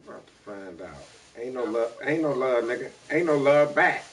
About to find out. Ain't no love, nigga. Ain't no love back.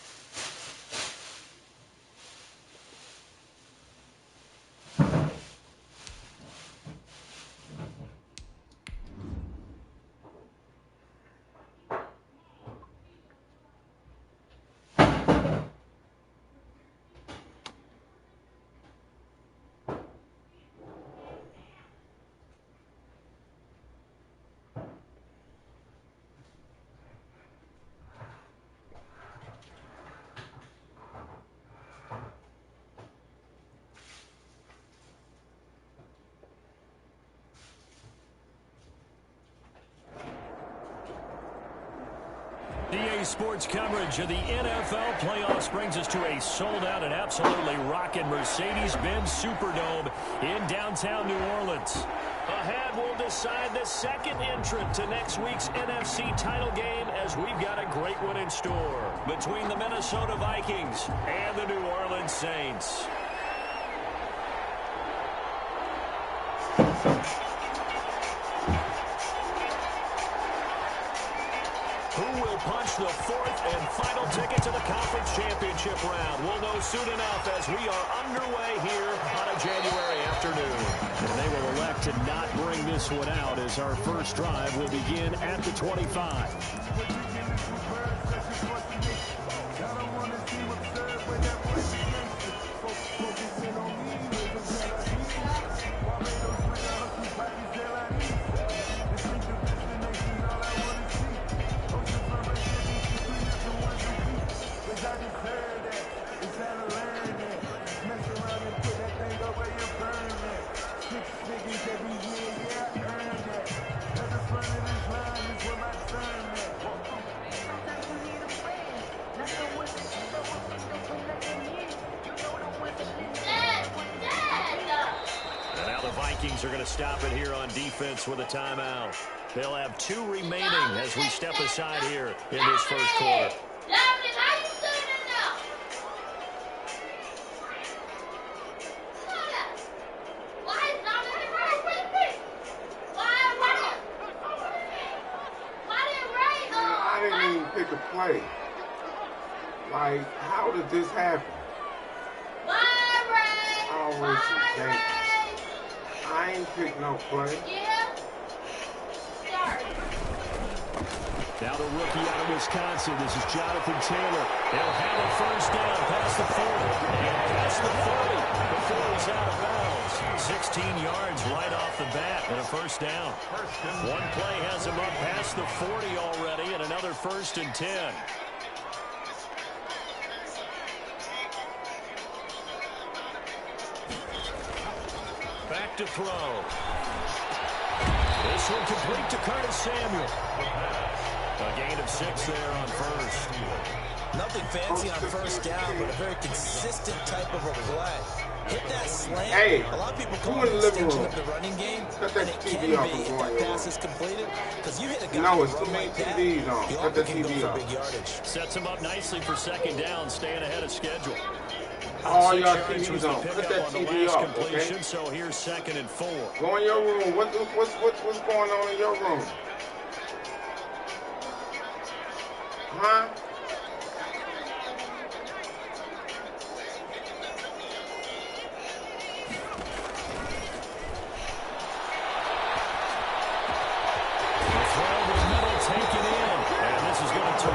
EA Sports coverage of the NFL playoffs brings us to a sold-out and absolutely rocking Mercedes-Benz Superdome in downtown New Orleans. Ahead, we'll decide the second entrant to next week's NFC title game as we've got a great one in store between the Minnesota Vikings and the New Orleans Saints. Punch the fourth and final ticket to the conference championship round. We'll know soon enough as we are underway here on a January afternoon. And they will elect to not bring this one out as our first drive will begin at the 25. Are going to stop it here on defense with a timeout. They'll have 2 remaining as we step aside here in this first quarter. I didn't even pick a play. Like, how did this happen? Always some I ain't pick no play. Yeah. Now the rookie out of Wisconsin. This is Jonathan Taylor. They'll have a first down past the 40. And past the 40 before he's out of bounds. 16 yards right off the bat and a first down. One play has him up past the 40 already and another 1st and 10. Back to throw. This one complete to Curtis Samuel. A gain of 6 there on first. Nothing fancy on first down, but a very consistent type of a play. Hit that slant. Hey, a lot of people call it an extension of the running game, and it can be if that pass is completed. Because you hit a guy it's too many TVs on. Cut the TV off. Big yardage. Sets him up nicely for second down, staying ahead of schedule. All y'all TVs on. Put that TV off, okay? So here's 2nd and 4. Go in your room. What's going on in your room? Huh?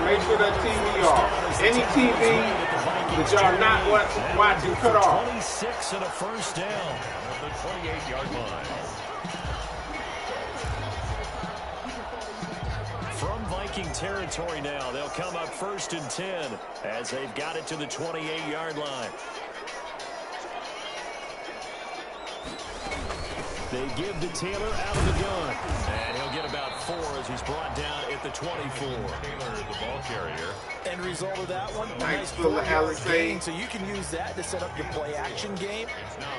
Make sure that TV off. Any TV that y'all not watching, cut off. 26 and a first down at the 28-yard line. From Viking territory now, they'll come up 1st and 10 as they've got it to the 28-yard line. They give to Taylor out of the gun. And he'll get about 4 as he's brought down at the 24. Taylor, the ball carrier. End result of that one, nice 4-yard gain. So you can use that to set up your play-action game,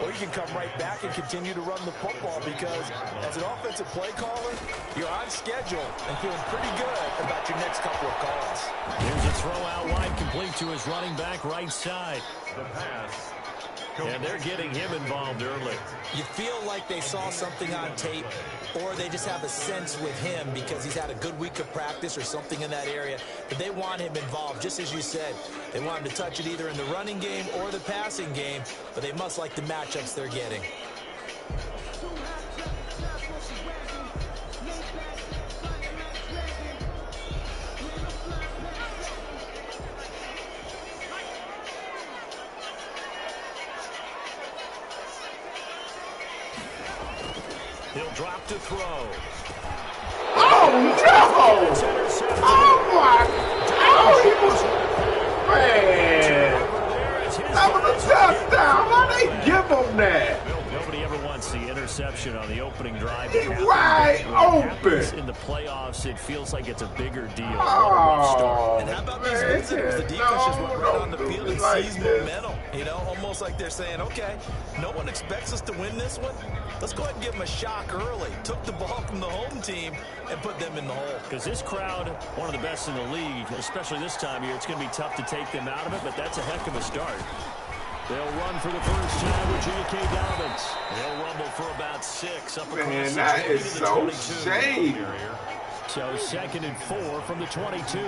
or you can come right back and continue to run the football because as an offensive play caller, you're on schedule and feeling pretty good about your next couple of calls. Here's a throw out wide complete to his running back right side. The pass. And they're getting him involved early. You feel like they saw something on tape, or they just have a sense with him because he's had a good week of practice or something in that area, but they want him involved, just as you said. They want him to touch it either in the running game or the passing game, but they must like the matchups they're getting. He'll drop to throw. Oh, no! Oh, my. Oh, he was. Man. That was a touchdown. How they give him that? Nobody ever wants the interception on the opening drive. He's wide open. In the playoffs, it feels like it's a bigger deal. Oh, and how about these visitors? The defense just went right on the field and seized momentum. You know, almost like they're saying, okay, no one expects us to win this one. Let's go ahead and give them a shock early. Took the ball from the home team and put them in the hole. Because this crowd, one of the best in the league, especially this time of year, it's going to be tough to take them out of it, but that's a heck of a start. They'll run for the first time with J.K. Dobbins. They'll rumble for about 6 up across man, the that 20 is to the so 22. shady. So 2nd and 4 from the 22.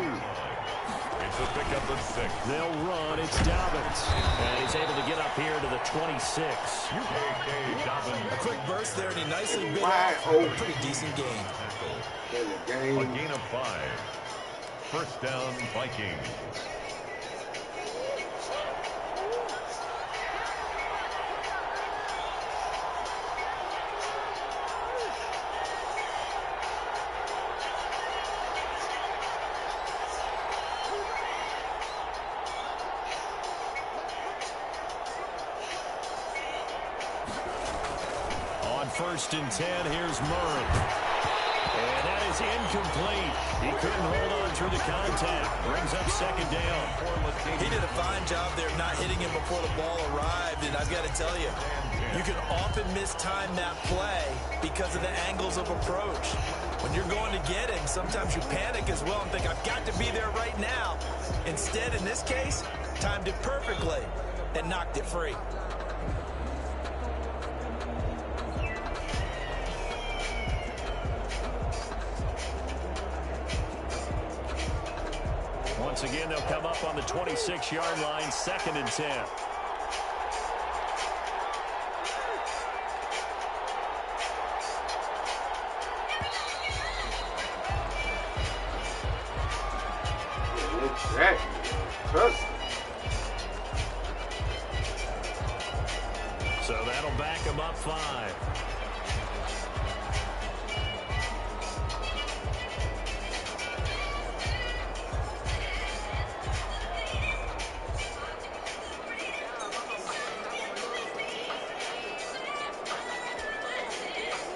It's a pickup of 6. They'll run. It's Dobbins. And he's able to get up here to the 26. J.K. Dobbins. A quick burst there, and he nicely bit Wide off open. a pretty decent gain. A gain of 5. First down, Vikings. On 1st and 10, here's Murray. And that is incomplete. He couldn't hold on through the contact. Brings up 2nd down. He did a fine job there of not hitting him before the ball arrived, and I've got to tell you, you can often mistime that play because of the angles of approach. When you're going to get him, sometimes you panic as well and think, I've got to be there right now. Instead, in this case, timed it perfectly and knocked it free. Once again, they'll come up on the 26-yard line, 2nd and 10. So that'll back him up 5.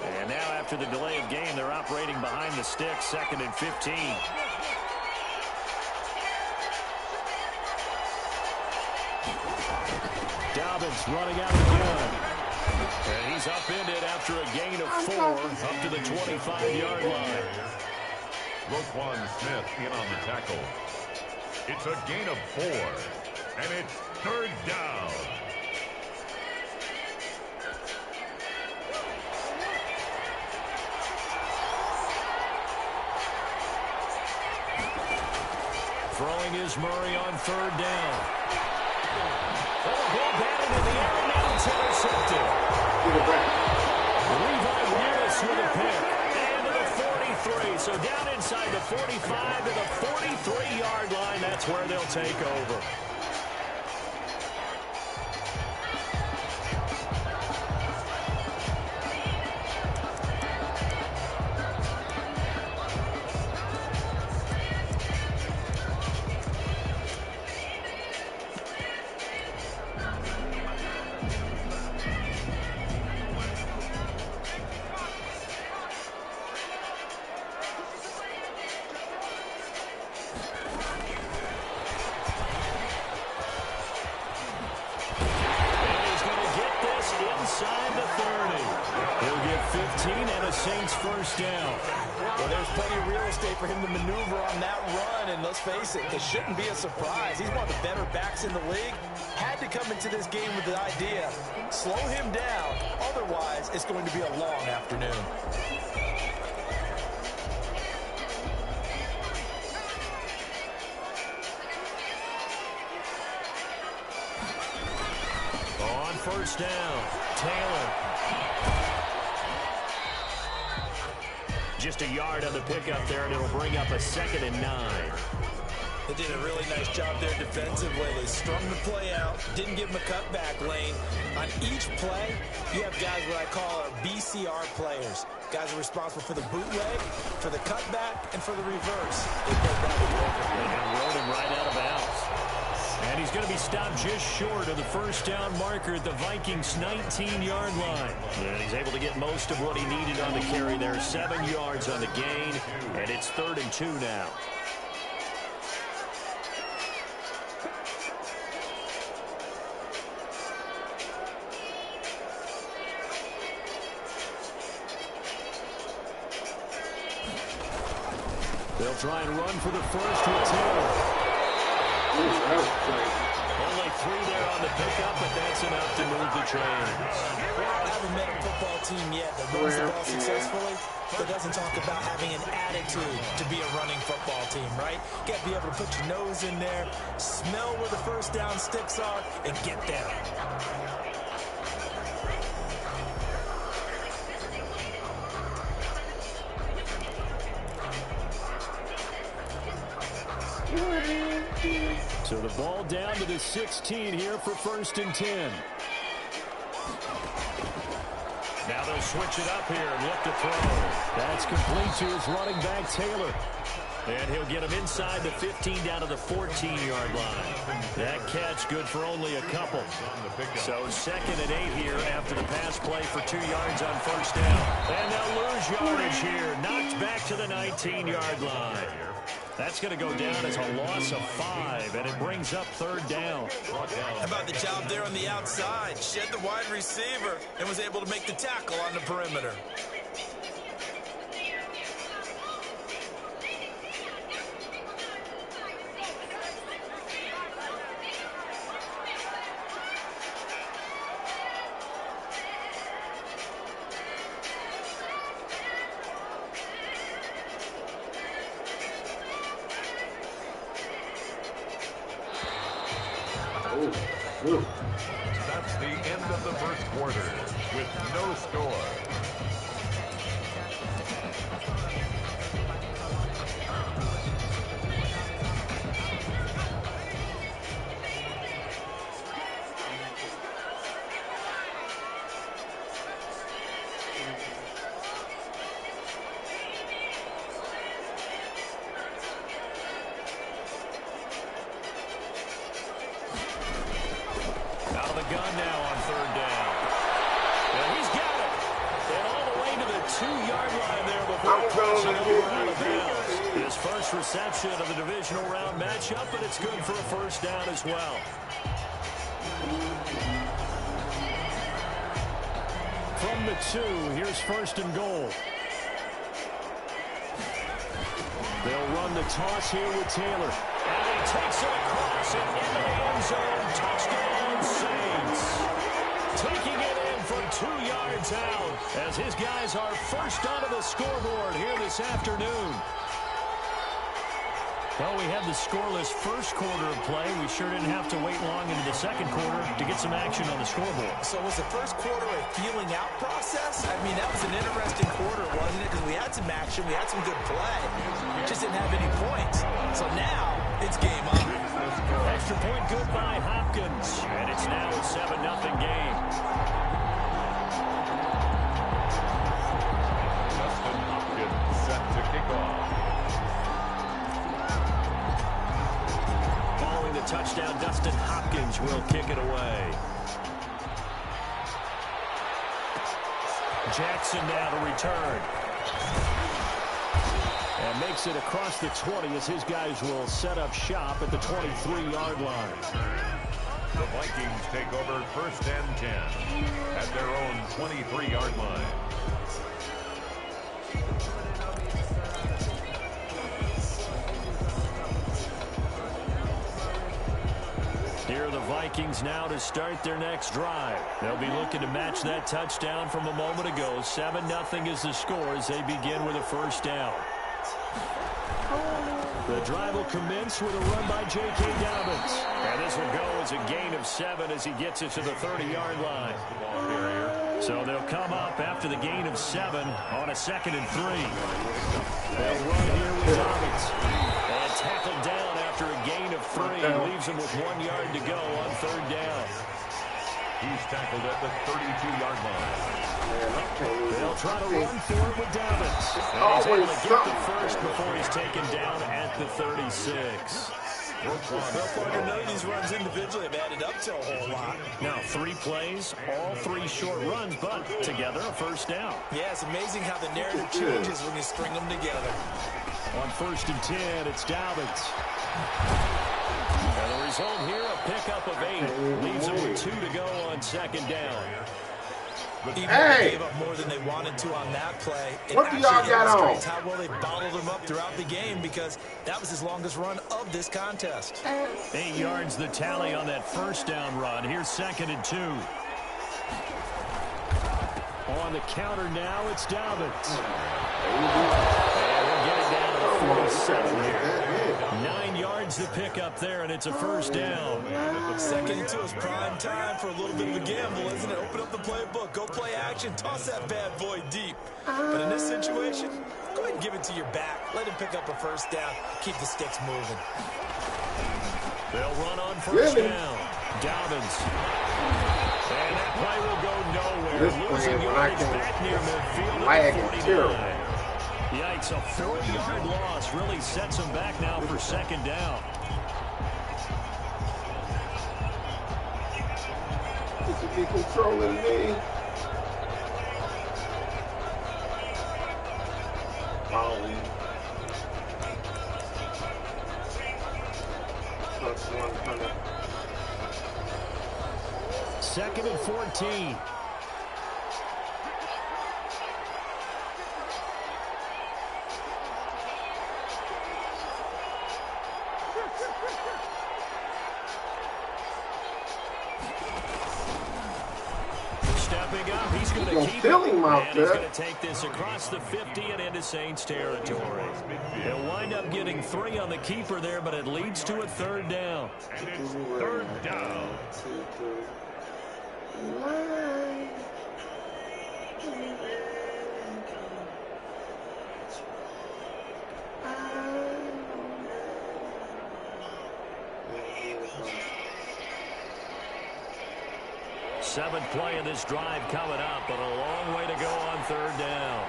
And now after the delay of game, they're operating behind the sticks, 2nd and 15. Dobbins running out of the gun. And he's upended after a gain of 4 up to the 25-yard line. Roquan Smith in on the tackle. It's a gain of 4, and it's 3rd down. Throwing is Murray on 3rd down. Ball batted in the air, and now it's intercepted. Levi Wallace with a pick. And to the 43. So down inside the 45 to the 43-yard line. That's where they'll take over. inside the 30. He'll get 15 and a Saints first down. Well, there's plenty of real estate for him to maneuver on that run, and let's face it, it shouldn't be a surprise. He's one of the better backs in the league. Had to come into this game with the idea, slow him down, otherwise it's going to be a long afternoon. On first down, Taylor. Just a yard on the pickup there, and it'll bring up a 2nd and 9. They did a really nice job there defensively. They strung the play out, didn't give him a cutback lane. On each play, you have guys what I call our BCR players. Guys are responsible for the bootleg, for the cutback, and for the reverse. They played that perfectly. And rode him right out of bounds. And he's going to be stopped just short of the first down marker at the Vikings' 19-yard line. And he's able to get most of what he needed on the carry there. 7 yards on the gain, and it's 3rd and 2 now. They'll try and run for the first with Taylor. Only 3 there on the pickup, but that's enough to move the chains. I haven't met a football team yet that runs the ball successfully that doesn't talk about having an attitude to be a running football team, right? You got to be able to put your nose in there, smell where the first down sticks are, and get there. So the ball down to the 16 here for 1st and 10. Now they'll switch it up here and look to throw. That's complete to his running back, Taylor. And he'll get him inside the 15 down to the 14-yard line. That catch good for only a couple. So 2nd and 8 here after the pass play for 2 yards on first down. And they'll lose yardage here. Knocked back to the 19-yard line. That's going to go down as a loss of 5, and it brings up 3rd down. How about the job there on the outside? Shed the wide receiver and was able to make the tackle on the perimeter. That's the end of the first quarter with no score. Out of the gun now on 3rd down. And he's got it. And all the way to the 2-yard line there before crossing over out of bounds. His first reception of the divisional round matchup, but it's good for a first down as well. From the 2, here's 1st and goal. They'll run the toss here with Taylor. And he takes it across and into the end zone. Touchdown, Saints. Taking it in from 2 yards out as his guys are first onto the scoreboard here this afternoon. Well, we had the scoreless first quarter of play. We sure didn't have to wait long into the second quarter to get some action on the scoreboard. So was the first quarter a feeling out process? I mean, that was an interesting quarter, wasn't it? Because we had some action, we had some good play. Just didn't have any points. So now it's game on. Extra point good by Hopkins. And it's now a 7-0 game. Justin Hopkins set to kick off. Following the touchdown, Dustin Hopkins will kick it away. Jackson now to return. And makes it across the 20 as his guys will set up shop at the 23-yard line. The Vikings take over 1st and 10 at their own 23-yard line. Here are the Vikings now to start their next drive. They'll be looking to match that touchdown from a moment ago. 7-0 is the score as they begin with a first down. The drive will commence with a run by J.K. Dobbins. And this will go as a gain of 7 as he gets it to the 30-yard line. So they'll come up after the gain of 7 on a 2nd and 3. They'll run here with Dobbins. And tackled down after a gain of 3. Leaves him with 1 yard to go on 3rd down. He's tackled at the 32-yard line. They'll try to run for it with Dobbins. And he's able to get the first before he's taken down at the 36. So far, none of these runs individually have added up to a whole lot. Now 3 plays, all 3 short runs, but together a first down. Yeah, it's amazing how the narrative changes when you string them together. On 1st and 10, it's Dobbins. And the result here, a pickup of 8. Leaves him with 2 to go on 2nd down. Even if they gave up more than they wanted to on that play, it What do y'all got on? how well they bottled him up throughout the game because that was his longest run of this contest. 8 yards the tally on that first down run. Here's 2nd and 2. On the counter now, it's Dobbins. And we'll get it down to the 47 here. 9 yards to pick up there, and it's a first down. 2nd and 2 is prime time for a little bit of a gamble, isn't it? Open up the playbook, go play action, toss that bad boy deep. But in this situation, go ahead and give it to your back. Let him pick up a first down. Keep the sticks moving. They'll run on first down. Dobbins. And that play will go nowhere. Losing yardage back near midfield at the 49. Yikes, a 40-yard loss really sets him back now for 2nd down. This should be controlling me. Plus 100. 2nd and 14. Stepping up, he's going to keep it, and he's going to take this across the 50 and into Saints territory. They'll wind up getting 3 on the keeper there, but it leads to a 3rd down. And it's 3rd down. Seventh play of this drive coming up, but a long way to go on 3rd down.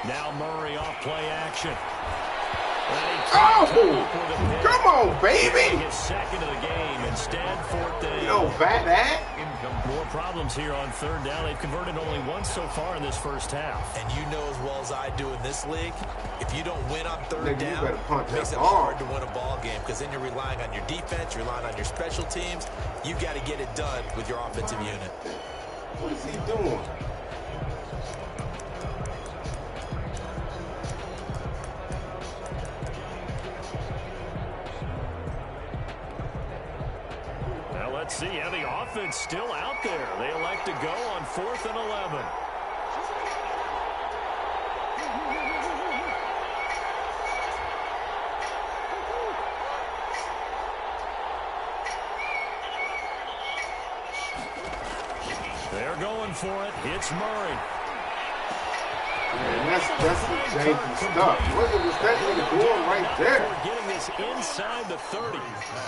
Now Murray off play action. Oh! Come on, baby! His 2nd of the game. Instead, 4th down. You know, bat that. More problems here on 3rd down. They've converted only once so far in this first half. And you know as well as I do in this league, if you don't win on 3rd down, it makes it ball. hard to win a ball game because then you're relying on your defense, you're relying on your special teams. You've got to get it done with your offensive unit. What is he doing? Let's see. Yeah, the offense still out there. They elect to go on 4th and 11. They're going for it. It's Murray. Man, that's the janky stuff. What was that nigga doing right there? We're getting this inside the 30.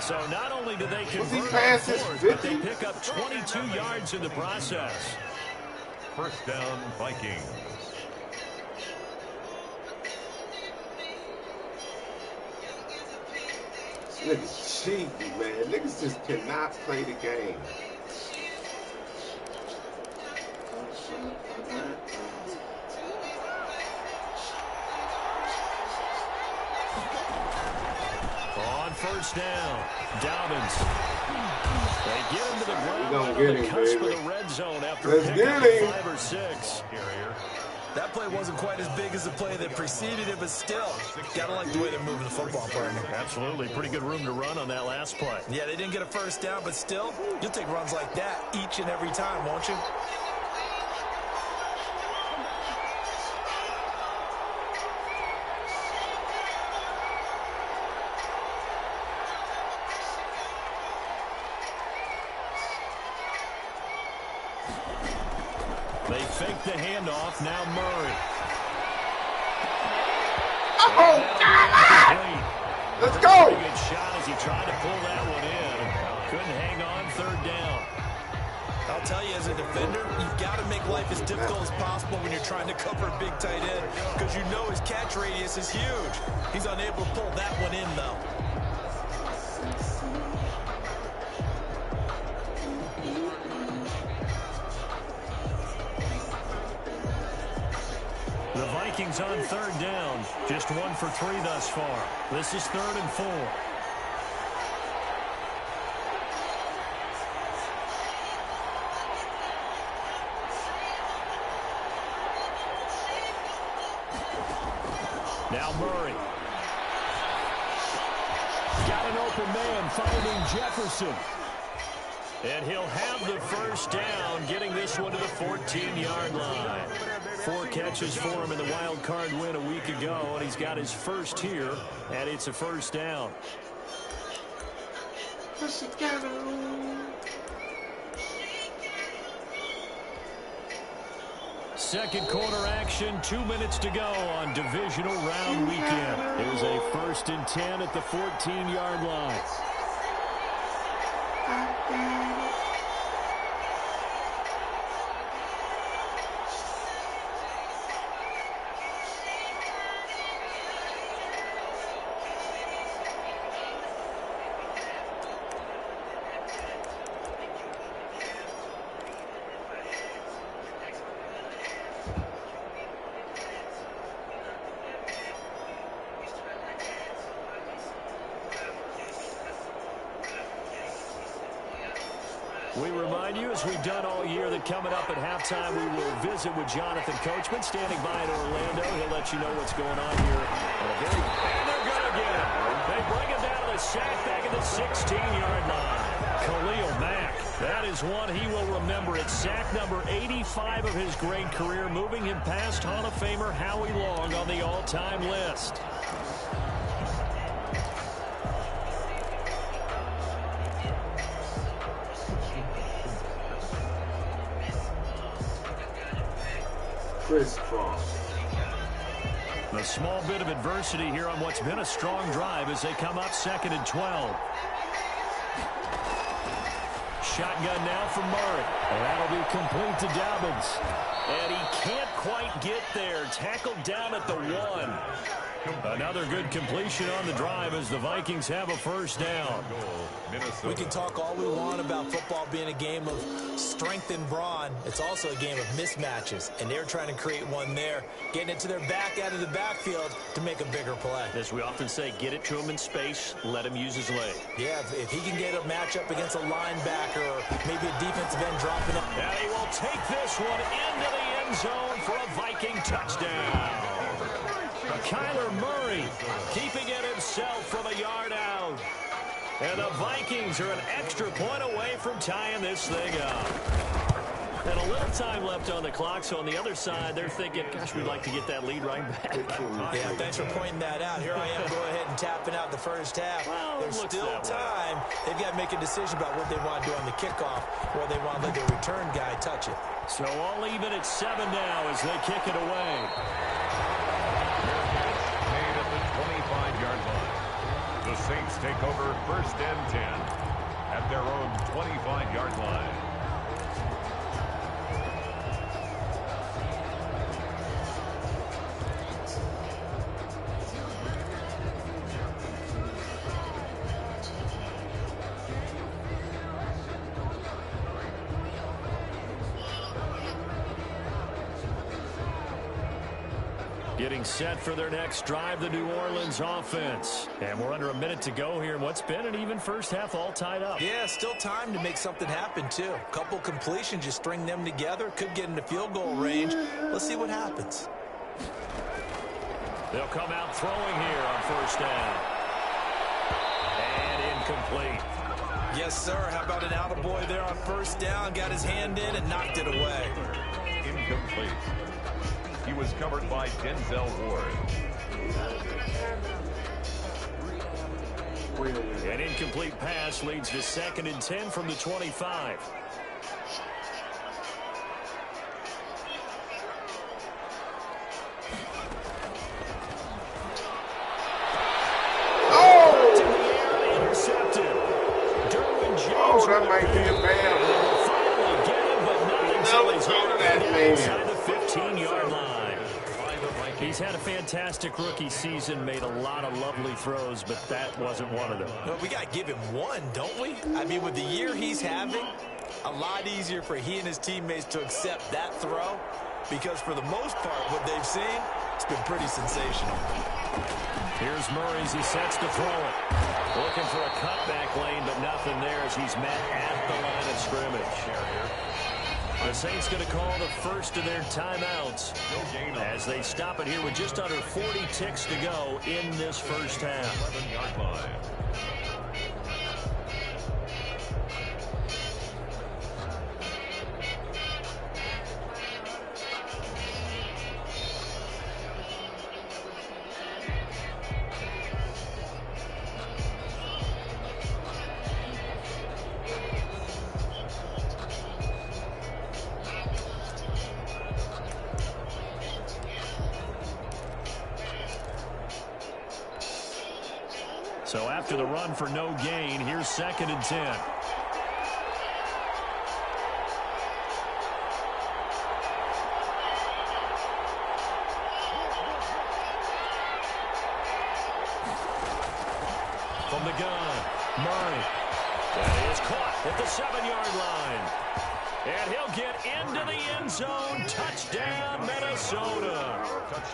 So not only do they convert past his 50? but they pick up 22 yards in the process. 1st down, Vikings. This nigga's cheeky, man. Niggas just cannot play the game. first down. Dobbins. They get him to the ground We're on gonna the get cusp him, of baby. the red zone after Let's picking get up him. 5 or 6. That play wasn't quite as big as the play that preceded it, but still, gotta like the way they're moving the football, partner. Absolutely. Pretty good room to run on that last play. Yeah, they didn't get a first down, but still, you'll take runs like that each and every time, won't you? They fake the handoff. Now Murray. Oh, let's go. Pretty good shot as he tried to pull that one in. Couldn't hang on. Third down. I'll tell you, as a defender, you've got to make life as difficult as possible when you're trying to cover a big tight end because you know his catch radius is huge. He's unable to pull that one in, though. The Vikings on third down. Just 1 for 3 thus far. This is 3rd and 4. Now Murray. Got an open man finding Jefferson. And he'll have the first down, getting this one to the 14-yard line. 4 catches for him in the wild card win a week ago, and he's got his first here, and it's a first down. Second quarter action, 2 minutes to go on divisional round weekend. Here's a 1st and 10 at the 14-yard line. We remind you, as we've done all year, that coming up at halftime, we will visit with Jonathan Coachman, standing by in Orlando. He'll let you know what's going on here. And they're going to get him. They bring him down to the sack back at the 16-yard line. Khalil Mack, that is one he will remember. It's sack number 85 of his great career, moving him past Hall of Famer Howie Long on the all-time list. Crisscross. A small bit of adversity here on what's been a strong drive as they come up 2nd and 12. Shotgun now from Murray. And that'll be complete to Dobbins. And he can't quite get there. Tackled down at the 1. Another good completion on the drive as the Vikings have a first down. We can talk all we want about football being a game of strength and brawn. It's also a game of mismatches, and they're trying to create one there, getting it to their back out of the backfield to make a bigger play. As we often say, get it to him in space, let him use his leg. Yeah, if he can get a matchup against a linebacker or maybe a defensive end dropping it. And he will take this one into the end zone for a Viking touchdown. Kyler Murray keeping it himself from a yard out. And the Vikings are an extra point away from tying this thing up. And a little time left on the clock, so on the other side, they're thinking, gosh, we'd like to get that lead right back. Yeah, thanks for pointing that out. Here I am going ahead and tapping out the first half. Well, There's still time. They've got to make a decision about what they want to do on the kickoff, or they want to let their return guy touch it. So all even at 7 now as they kick it away. Made at the 25-yard line. The Saints take over 1st and 10 at their own 25-yard line. Getting set for their next drive, the New Orleans offense. And we're under a minute to go here in what's been an even first half, all tied up. Yeah, still time to make something happen, too. A couple completions, just string them together. Could get into field goal range. Let's see what happens. They'll come out throwing here on first down. And incomplete. Yes, sir. How about an attaboy there on first down? Got his hand in and knocked it away. Incomplete. He was covered by Denzel Ward. An incomplete pass leads to 2nd and 10 from the 25. Oh, that might be a bad one. Inside the 15-yard line. He's had a fantastic rookie season, made a lot of lovely throws, but that wasn't one of them. Well, we got to give him one, don't we? I mean, with the year he's having, a lot easier for he and his teammates to accept that throw, because for the most part, what they've seen, it's been pretty sensational. Here's Murray as he sets to throw it. Looking for a cutback lane, but nothing there as he's met at the line of scrimmage. The Saints going to call the first of their timeouts as they stop it here with just under 40 ticks to go in this first half. 11-yard line. So after the run for no gain, here's 2nd and 10. From the gun, Murray. That is caught at the 7-yard line. And he'll get into the end zone. Touchdown, Minnesota.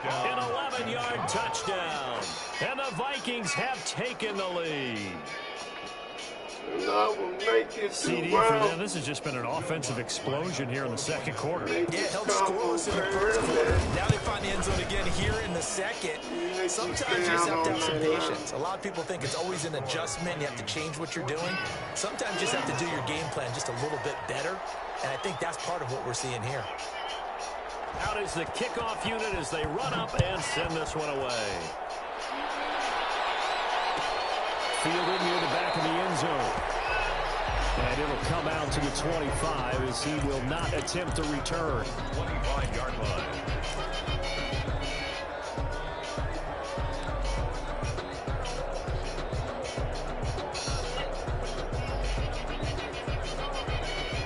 An 11-yard touchdown. And the Vikings have taken the lead. CD for them. This has just been an offensive explosion here in the second quarter. Yeah, helped scoreless in the first quarter. Now they find the end zone again here in the second. Sometimes you just have to have some patience. A lot of people think it's always an adjustment. You have to change what you're doing. Sometimes you just have to do your game plan just a little bit better. And I think that's part of what we're seeing here. Out is the kickoff unit as they run up and send this one away. Fielded near the back of the end zone. And it'll come out to the 25 as he will not attempt to return. 25-yard line.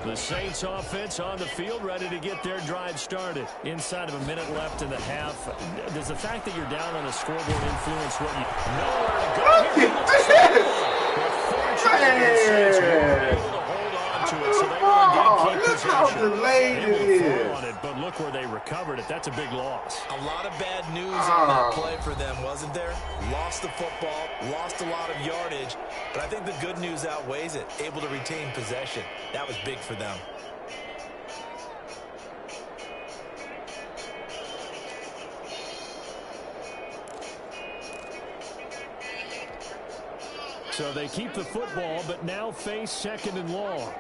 The Saints offense on the field, ready to get their drive started. Inside of a minute left in the half. Does the fact that you're down on the scoreboard influence what you know where to go? How delayed it is. But look where they recovered it. That's a big loss. A lot of bad news on that play for them, wasn't there? Lost the football, lost a lot of yardage, but I think the good news outweighs it. Able to retain possession. That was big for them. So they keep the football, but now face 2nd and long.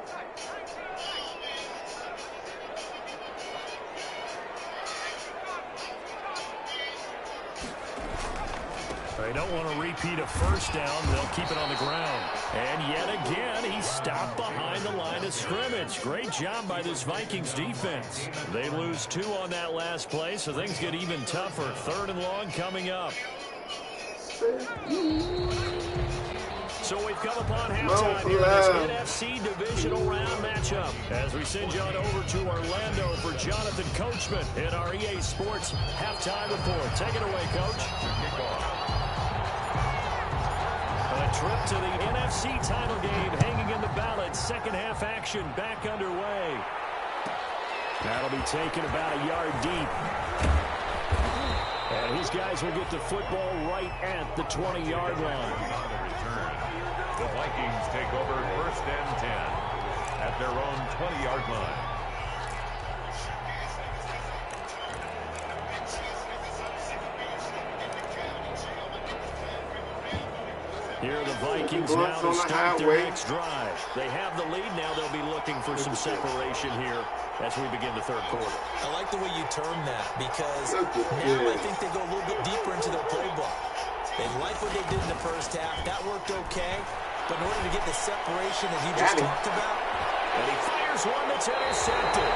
They don't want to repeat a first down. They'll keep it on the ground. And yet again, he's stopped behind the line of scrimmage. Great job by this Vikings defense. They lose 2 on that last play, so things get even tougher. 3rd and long coming up. So we've come upon halftime here in this NFC divisional round matchup. As we send you on over to Orlando for Jonathan Coachman in our EA Sports halftime report. Take it away, Coach. A trip to the NFC title game hanging in the balance. Second half action back underway. That'll be taken about a yard deep. And his guys will get the football right at the 20-yard line. On the return, the Vikings take over 1st and 10 at their own 20-yard line. Here are the Vikings now to start their next drive. They have the lead now. They'll be looking for some separation here as we begin the third quarter. I like the way you term that because now I think they go a little bit deeper into their playbook. They like what they did in the first half. That worked okay. But in order to get the separation that he just talked about, and he fires one that's intercepted.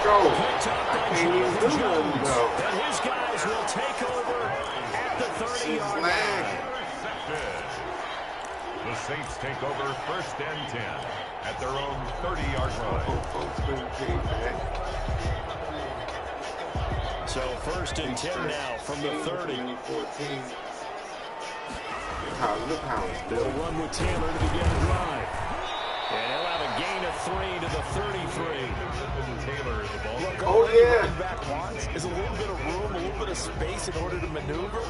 Go. Picked up by Jonathan Jones. And his guys will take over at the 30-yard line. The Saints take over 1st and 10 at their own 30-yard line. So 1st and 10 now from the 30. Look how it's They'll run with Taylor to begin the drive. And he'll have a gain of 3 to the 33. Taylor, the ball. Look, all the running back wants is a little bit of room, a little bit of space in order to maneuver.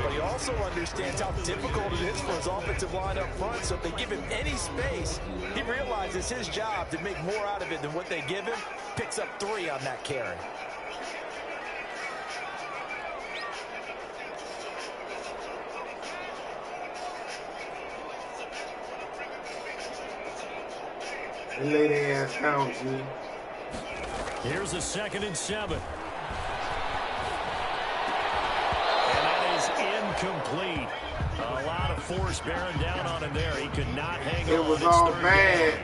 But he also understands how difficult it is for his offensive line up front. So if they give him any space, he realizes his job to make more out of it than what they give him. Picks up 3 on that carry. They lay their ass down, G. Here's a 2nd and 7. And that is incomplete. A lot of force bearing down on him there. He could not hang on. It was all bad.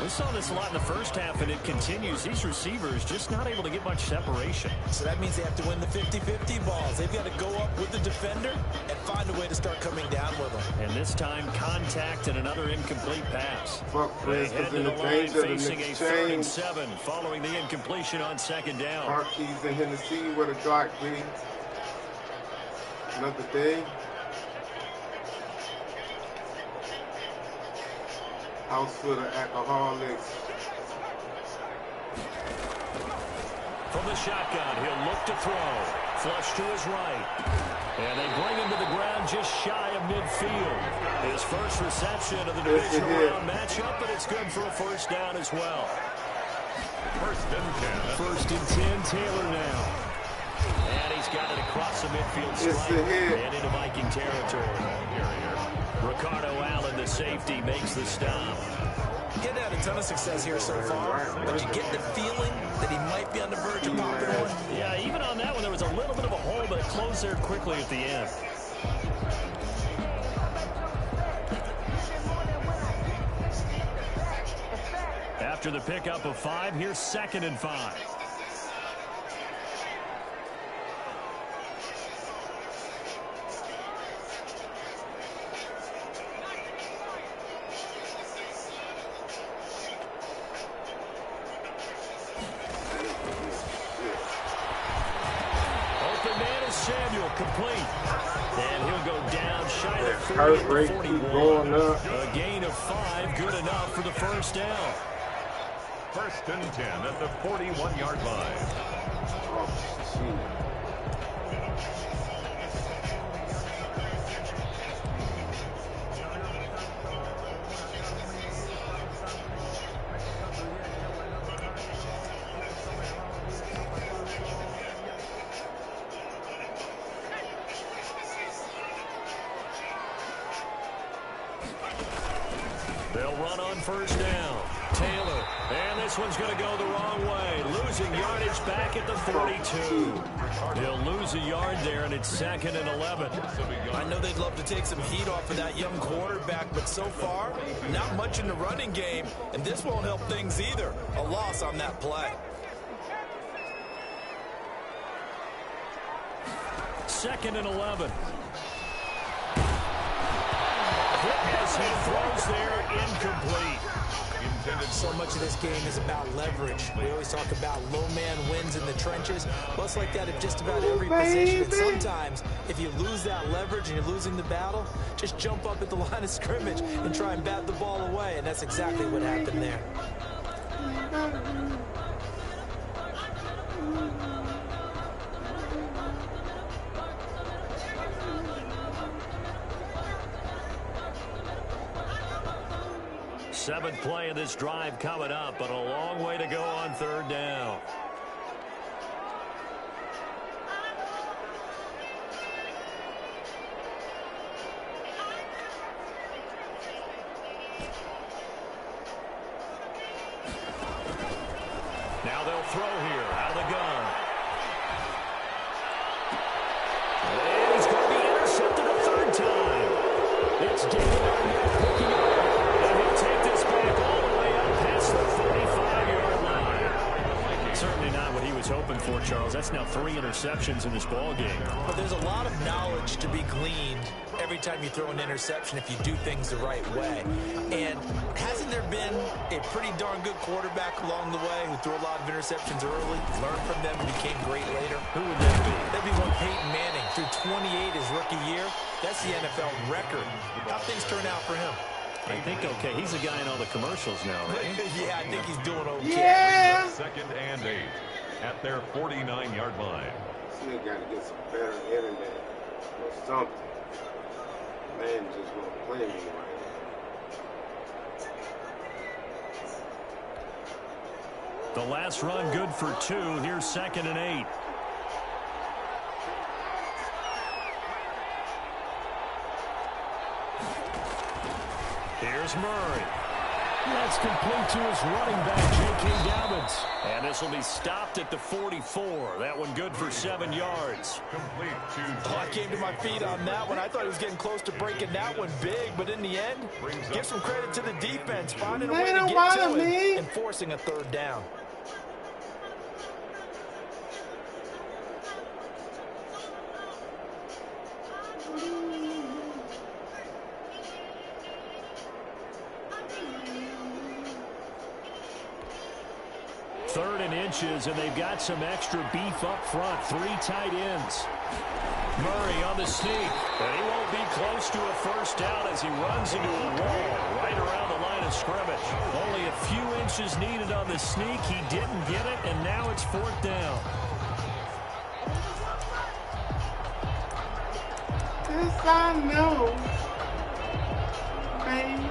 We saw this a lot in the first half, and it continues. These receivers just not able to get much separation. So that means they have to win the 50-50 balls. They've got to go up with the defender and find a way to start coming down with them. And this time, contact and another incomplete pass. They head to the line facing a 3rd and 7 following the incompletion on 2nd down. Marquis and Hennessy with a Glock, B. Another day. House full of alcoholics. From the shotgun, he'll look to throw. Flush to his right. And they bring him to the ground just shy of midfield. His first reception of the divisional round matchup, but it's good for a 1st down as well. 1st and 10. 1st and 10, Taylor now. And he's got it across the midfield stripe and into Viking territory. Ricardo Allen, the safety, makes the stop. Getting had a ton of success here so far, but you get the feeling that he might be on the verge of popping one. Yeah, even on that one, there was a little bit of a hole, but it closed there quickly at the end. After the pickup of 5, here's 2nd and 5. Complete. And he'll go down shy of 30 at the 41. A gain of 5, good enough for the 1st down. 1st and 10 at the 41-yard line. They'll run on 1st down. Taylor, and this one's going to go the wrong way. Losing yardage back at the 42. He'll lose a yard there, and it's 2nd and 11. I know they'd love to take some heat off of that young quarterback, but so far, not much in the running game, and this won't help things either. A loss on that play. 2nd and 11. As he throws there, incomplete. So much of this game is about leverage. We always talk about low man wins in the trenches. Well, it's like that at just about every position. And sometimes, if you lose that leverage and you're losing the battle, just jump up at the line of scrimmage and try and bat the ball away. And that's exactly what happened there. Seventh play of this drive coming up, but a long way to go on third down. Now they'll throw here out of the gun. And he's going to be intercepted a third time. It's David Arnett picking up. And he'll take this back all the way up past the 45-yard line. Certainly not what he was hoping for, Charles. That's now 3 interceptions in this ball game. But there's a lot of knowledge to be gleaned every time you throw an interception if you do things the right way. And hasn't there been a pretty darn good quarterback along the way who threw a lot of interceptions early, learned from them, and became great later? Who would that be? That'd be one Peyton Manning. Threw 28 his rookie year. That's the NFL record. How things turn out for him? I think okay. He's a guy in all the commercials now, right? Yeah, I think he's doing okay. Yeah. 2nd and 8 at their 49-yard line. Still got to get some better internet or something. Man just won't play me right The last run good for 2. Here's 2nd and 8. Here's Murray. That's complete to his running back, J.K. Dobbins. And this will be stopped at the 44. That one good for 7 yards. Complete to Oh, I came to my feet on that one. I thought he was getting close to breaking that one big, but in the end, give some credit to the defense, finding a way to get to it and forcing a third down. Third and inches, and they've got some extra beef up front. 3 tight ends. Murray on the sneak, and he won't be close to a first down as he runs into a wall right around the line of scrimmage. Only a few inches needed on the sneak. He didn't get it, and now it's 4th down. Yes, I know. Baby.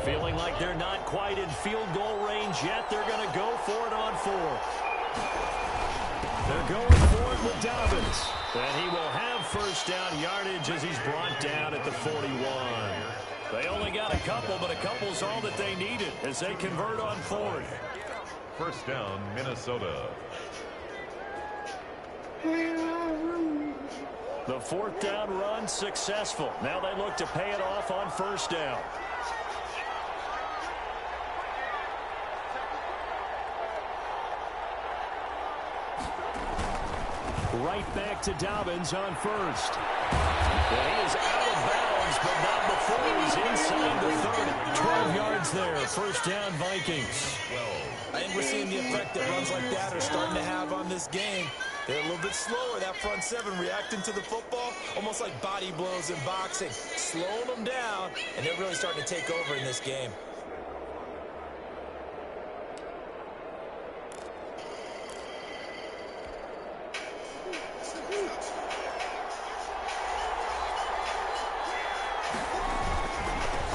Feeling like they're not quite in field goal range yet. They're going to go for it on 4th. They're going for it with Dobbins. And he will have first down yardage as he's brought down at the 41. They only got a couple, but a couple's all that they needed as they convert on 4th. first down, Minnesota. The 4th down run successful. Now they look to pay it off on first down. Right back to Dobbins on first. And he is out of bounds, but not before he's inside the 30. 12 yards there. First down, Vikings. I think we're seeing the effect that runs like that are starting to have on this game. They're a little bit slower, that front seven, reacting to the football, almost like body blows in boxing, slowing them down, and they're really starting to take over in this game.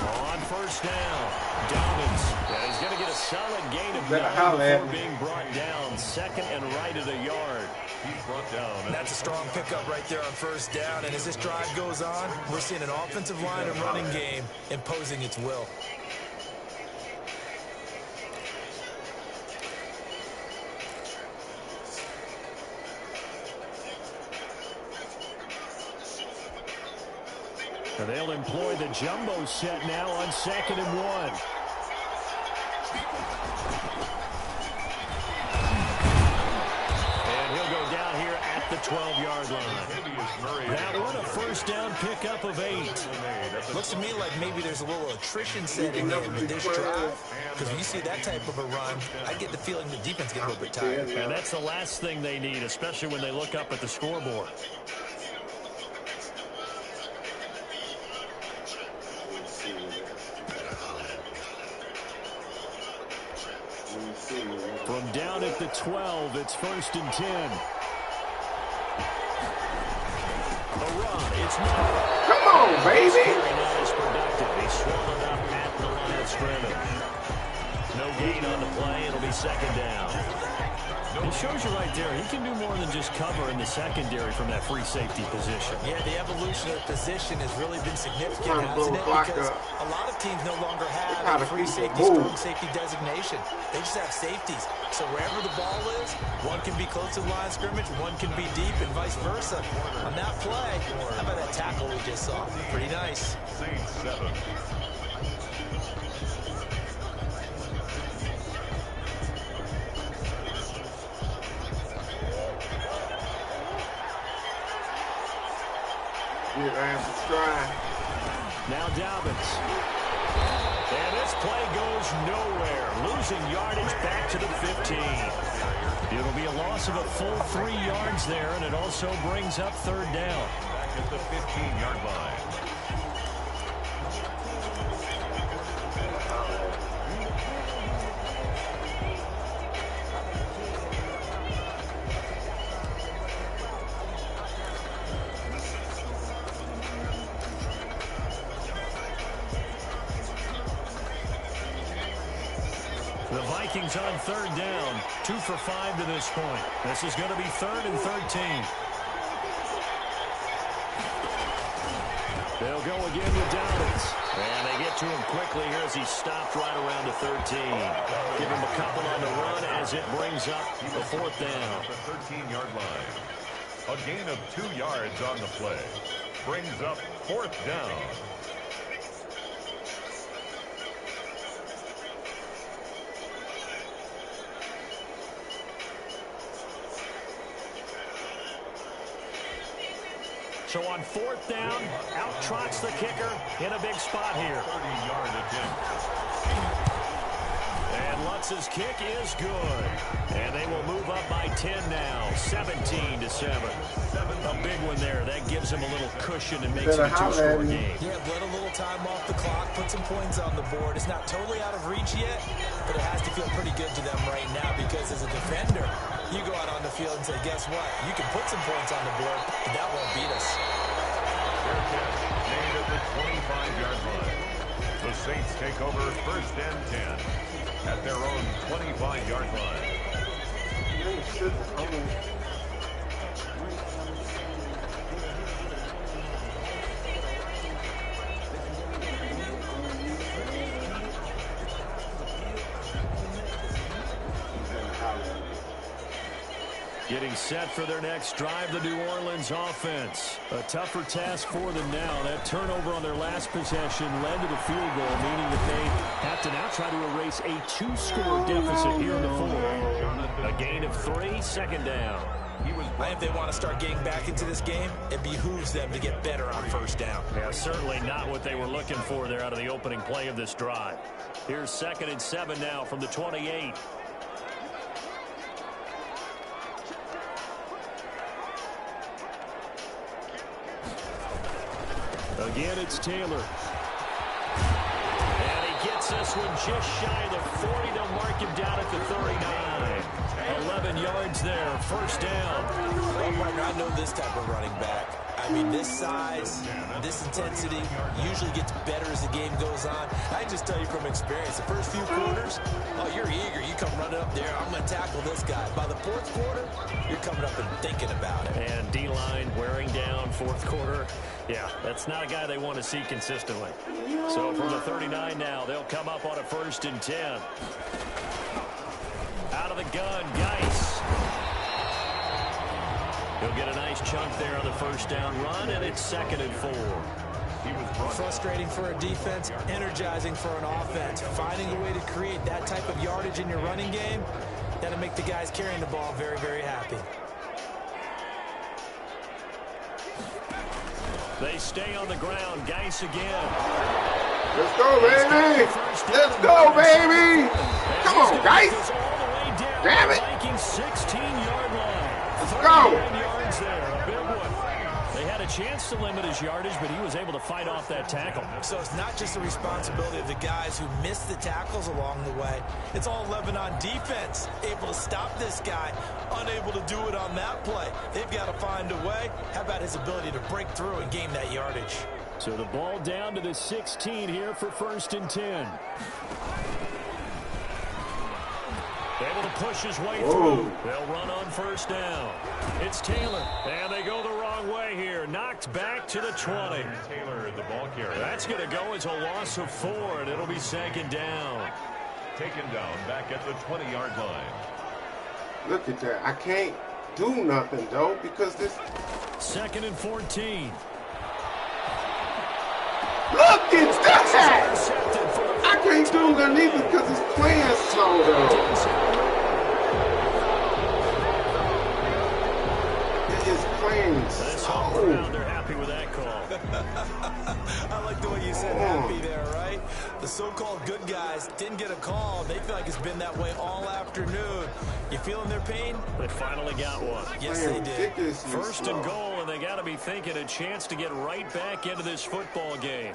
On first down, Dobbins. And he's going to get a solid gain of 9 before being brought down. Second and right at a yard. He's brought down. And that's a strong pickup right there on first down. And as this drive goes on, we're seeing an offensive line and running game imposing its will. And they'll employ the jumbo set now on 2nd and 1. And he'll go down here at the 12-yard line. That one, a first down pickup of 8. Looks to me like maybe there's a little attrition setting in this drive. Because when you see that type of a run, I get the feeling the defense gets a little bit tired. And that's the last thing they need, especially when they look up at the scoreboard. From down at the 12, it's 1st and 10. The run, it's not. Come on, baby. Is productive. He swallowed up at the line of scrimmage. No gain on the play. It'll be second down. It shows you right there, he can do more than just cover in the secondary from that free safety position. Yeah, the evolution of the position has really been significant, hasn't it? Because a lot of teams no longer have a free safety, strong safety designation. They just have safeties. So wherever the ball is, one can be close to the line of scrimmage, one can be deep, and vice versa. On that play, how about that tackle we just saw? Pretty nice. Saints 7. Now Dobbins. And this play goes nowhere. Losing yardage back to the 15. It'll be a loss of a full 3 yards there, and it also brings up third down. Back at the 15-yard line. The Vikings on third down, 2 for 5 to this point. This is going to be 3rd and 13. They'll go again with Dobbins. And they get to him quickly here as he stopped right around the 13. Give him a couple on the run as it brings up the 4th down. The 13-yard line. A gain of 2 yards on the play. Brings up 4th down. So on 4th down, out trots the kicker in a big spot here. 30-yard attempt. And Lutz's kick is good. And they will move up by 10 now, 17-7. A big one there. That gives them a little cushion and makes it a 2-score game. Yeah, let a little time off the clock, put some points on the board. It's not totally out of reach yet, but it has to feel pretty good to them right now because as a defender, you go out on the field and say, guess what? You can put some points on the board, but that won't beat us. Fair catch made at the 25-yard line. The Saints take over 1st and 10 at their own 25-yard line. Getting set for their next drive, the New Orleans offense. A tougher task for them now. That turnover on their last possession led to the field goal, meaning that they have to now try to erase a 2-score deficit here in the 4th. A gain of 3, 2nd down. If they want to start getting back into this game, it behooves them to get better on 1st down. Yeah, certainly not what they were looking for there out of the opening play of this drive. Here's 2nd and 7 now from the 28. Again, it's Taylor. And he gets this one just shy of the 40. They'll mark him down at the 39. 11 yards there, 1st down. Well, partner, I know this type of running back. I mean, this size, this intensity usually gets better as the game goes on. I just tell you from experience, the first few quarters, oh, you're eager. You come running up there, I'm going to tackle this guy. By the 4th quarter, you're coming up and thinking about it. And D-line wearing down 4th quarter. Yeah, that's not a guy they want to see consistently. So from the 39 now, they'll come up on a 1st and 10. Out of the gun, Geis. He'll get a nice chunk there on the 1st down run, and it's 2nd and 4. Frustrating for a defense, energizing for an offense. Finding a way to create that type of yardage in your running game, that'll make the guys carrying the ball very, very happy. They stay on the ground. Geis again. Let's go, baby. Let's go, baby. Come on, Geis. Damn it. 16-yard line. Go. 39 yards there. A big one. They had a a chance to limit his yardage, but he was able to fight off that tackle. So it's not just the responsibility of the guys who missed the tackles along the way. It's all 11 on defense, able to stop this guy, unable to do it on that play. They've got to find a way. How about his ability to break through and gain that yardage? So the ball down to the 16 here for 1st and 10. Able to push his way through. They'll run on 1st down. It's Taylor, and they go the wrong way here. Knocked back to the 20. Taylor, the ball carrier. That's going to go as a loss of 4, and it'll be 2nd down. Taken down back at the 20-yard line. Look at that. I can't do nothing, though, because this... 2nd and 14. Look at that! I can't do nothing either because it's playing slow, though. It is playing slow. They're happy with that call. I like the way you said happy there, right? The so-called good guys didn't get a call. They feel like it's been that way all afternoon. You feeling their pain? They finally got one. Yes, they did. 1st and goal, and they got to be thinking a chance to get right back into this football game.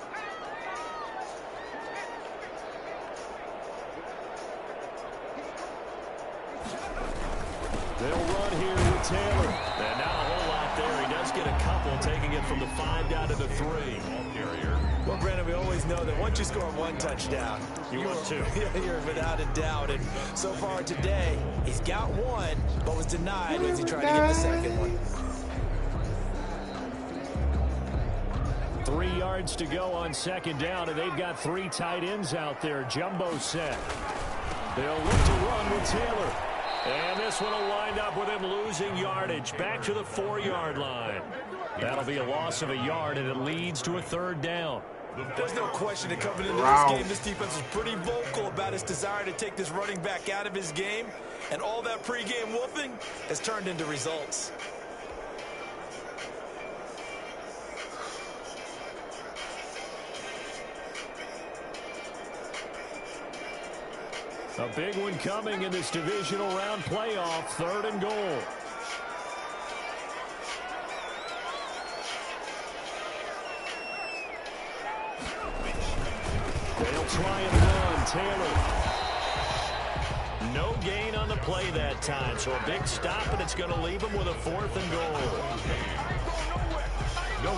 They'll run here with Taylor. And not a whole lot there. He does get a couple, taking it from the 5 down to the 3. Well, Brandon, we always know that once you score 1 touchdown, you want 2. You're without a doubt. And so far today, he's got 1, but was denied as he tried to get the second one. 3 yards to go on 2nd down, and they've got 3 tight ends out there. Jumbo set. They'll look to run with Taylor. And this one will wind up with him losing yardage back to the 4-yard line. That'll be a loss of a yard, and it leads to a 3rd down. There's no question that coming into this game, this defense was pretty vocal about its desire to take this running back out of his game. And all that pregame woofing has turned into results. A big one coming in this divisional round playoff, 3rd and goal. They'll try and run. Taylor. No gain on the play that time, so a big stop, and it's going to leave him with a 4th and goal.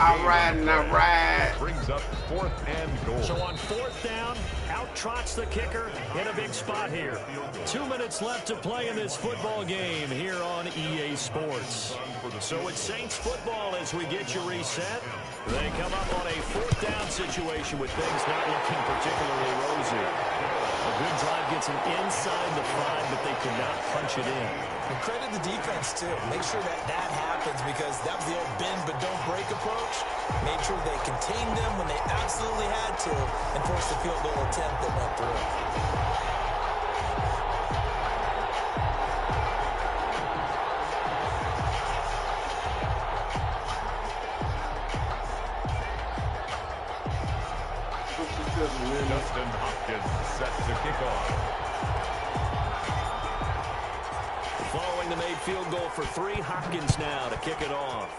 All right. Brings up 4th and goal. So on 4th down, out trots the kicker in a big spot here. 2 minutes left to play in this football game here on EA Sports. So it's Saints football as we get you reset. They come up on a 4th down situation with things not looking particularly rosy. A good drive gets them inside the 5, but they cannot punch it in. And credit the defense, too. Make sure that happens, because that was the old bend but don't break approach. Made sure they contained them when they absolutely had to and forced the field goal attempt that went through. Justin Hopkins set to kick off. Following the made field goal for 3, Hopkins now to kick it off.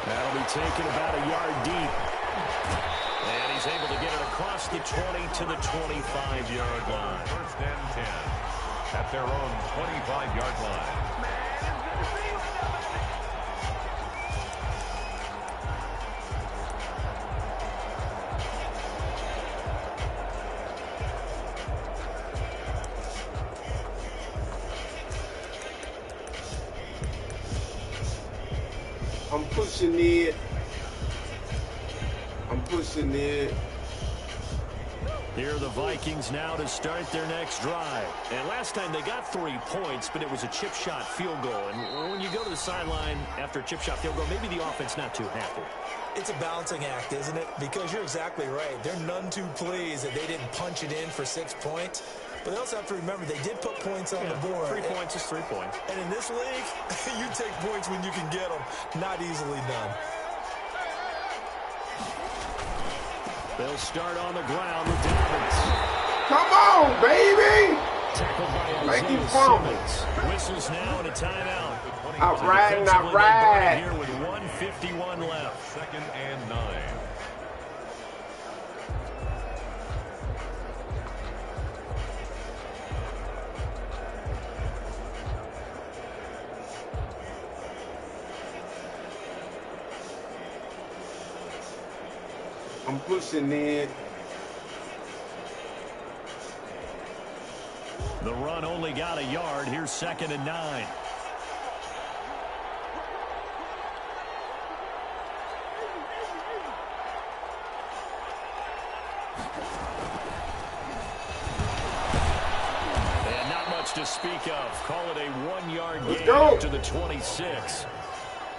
That'll be taken about a yard deep. And he's able to get it across the 20 to the 25-yard line. 1st and 10 at their own 25-yard line. I'm pushing it. Here are the Vikings now to start their next drive. And last time they got 3 points, but it was a chip shot field goal. And when you go to the sideline after a chip shot field goal, maybe the offense not too happy. It's a balancing act, isn't it? Because you're exactly right. They're none too pleased that they didn't punch it in for 6 points. But they also have to remember they did put points on the board. 3 points is 3 points. And in this league, you take points when you can get them. Not easily done. They'll start on the ground with Davis. Come on, baby! Tackled by Like Isaiah you promised. Simmons. Whistles now and a timeout. All right, Defensively, all they burn it right. here with 1:51 left. 2nd and 9. I'm pushing it. The run only got a yard. Here's 2nd and 9. And not much to speak of. Call it a 1-yard gain up to the 26.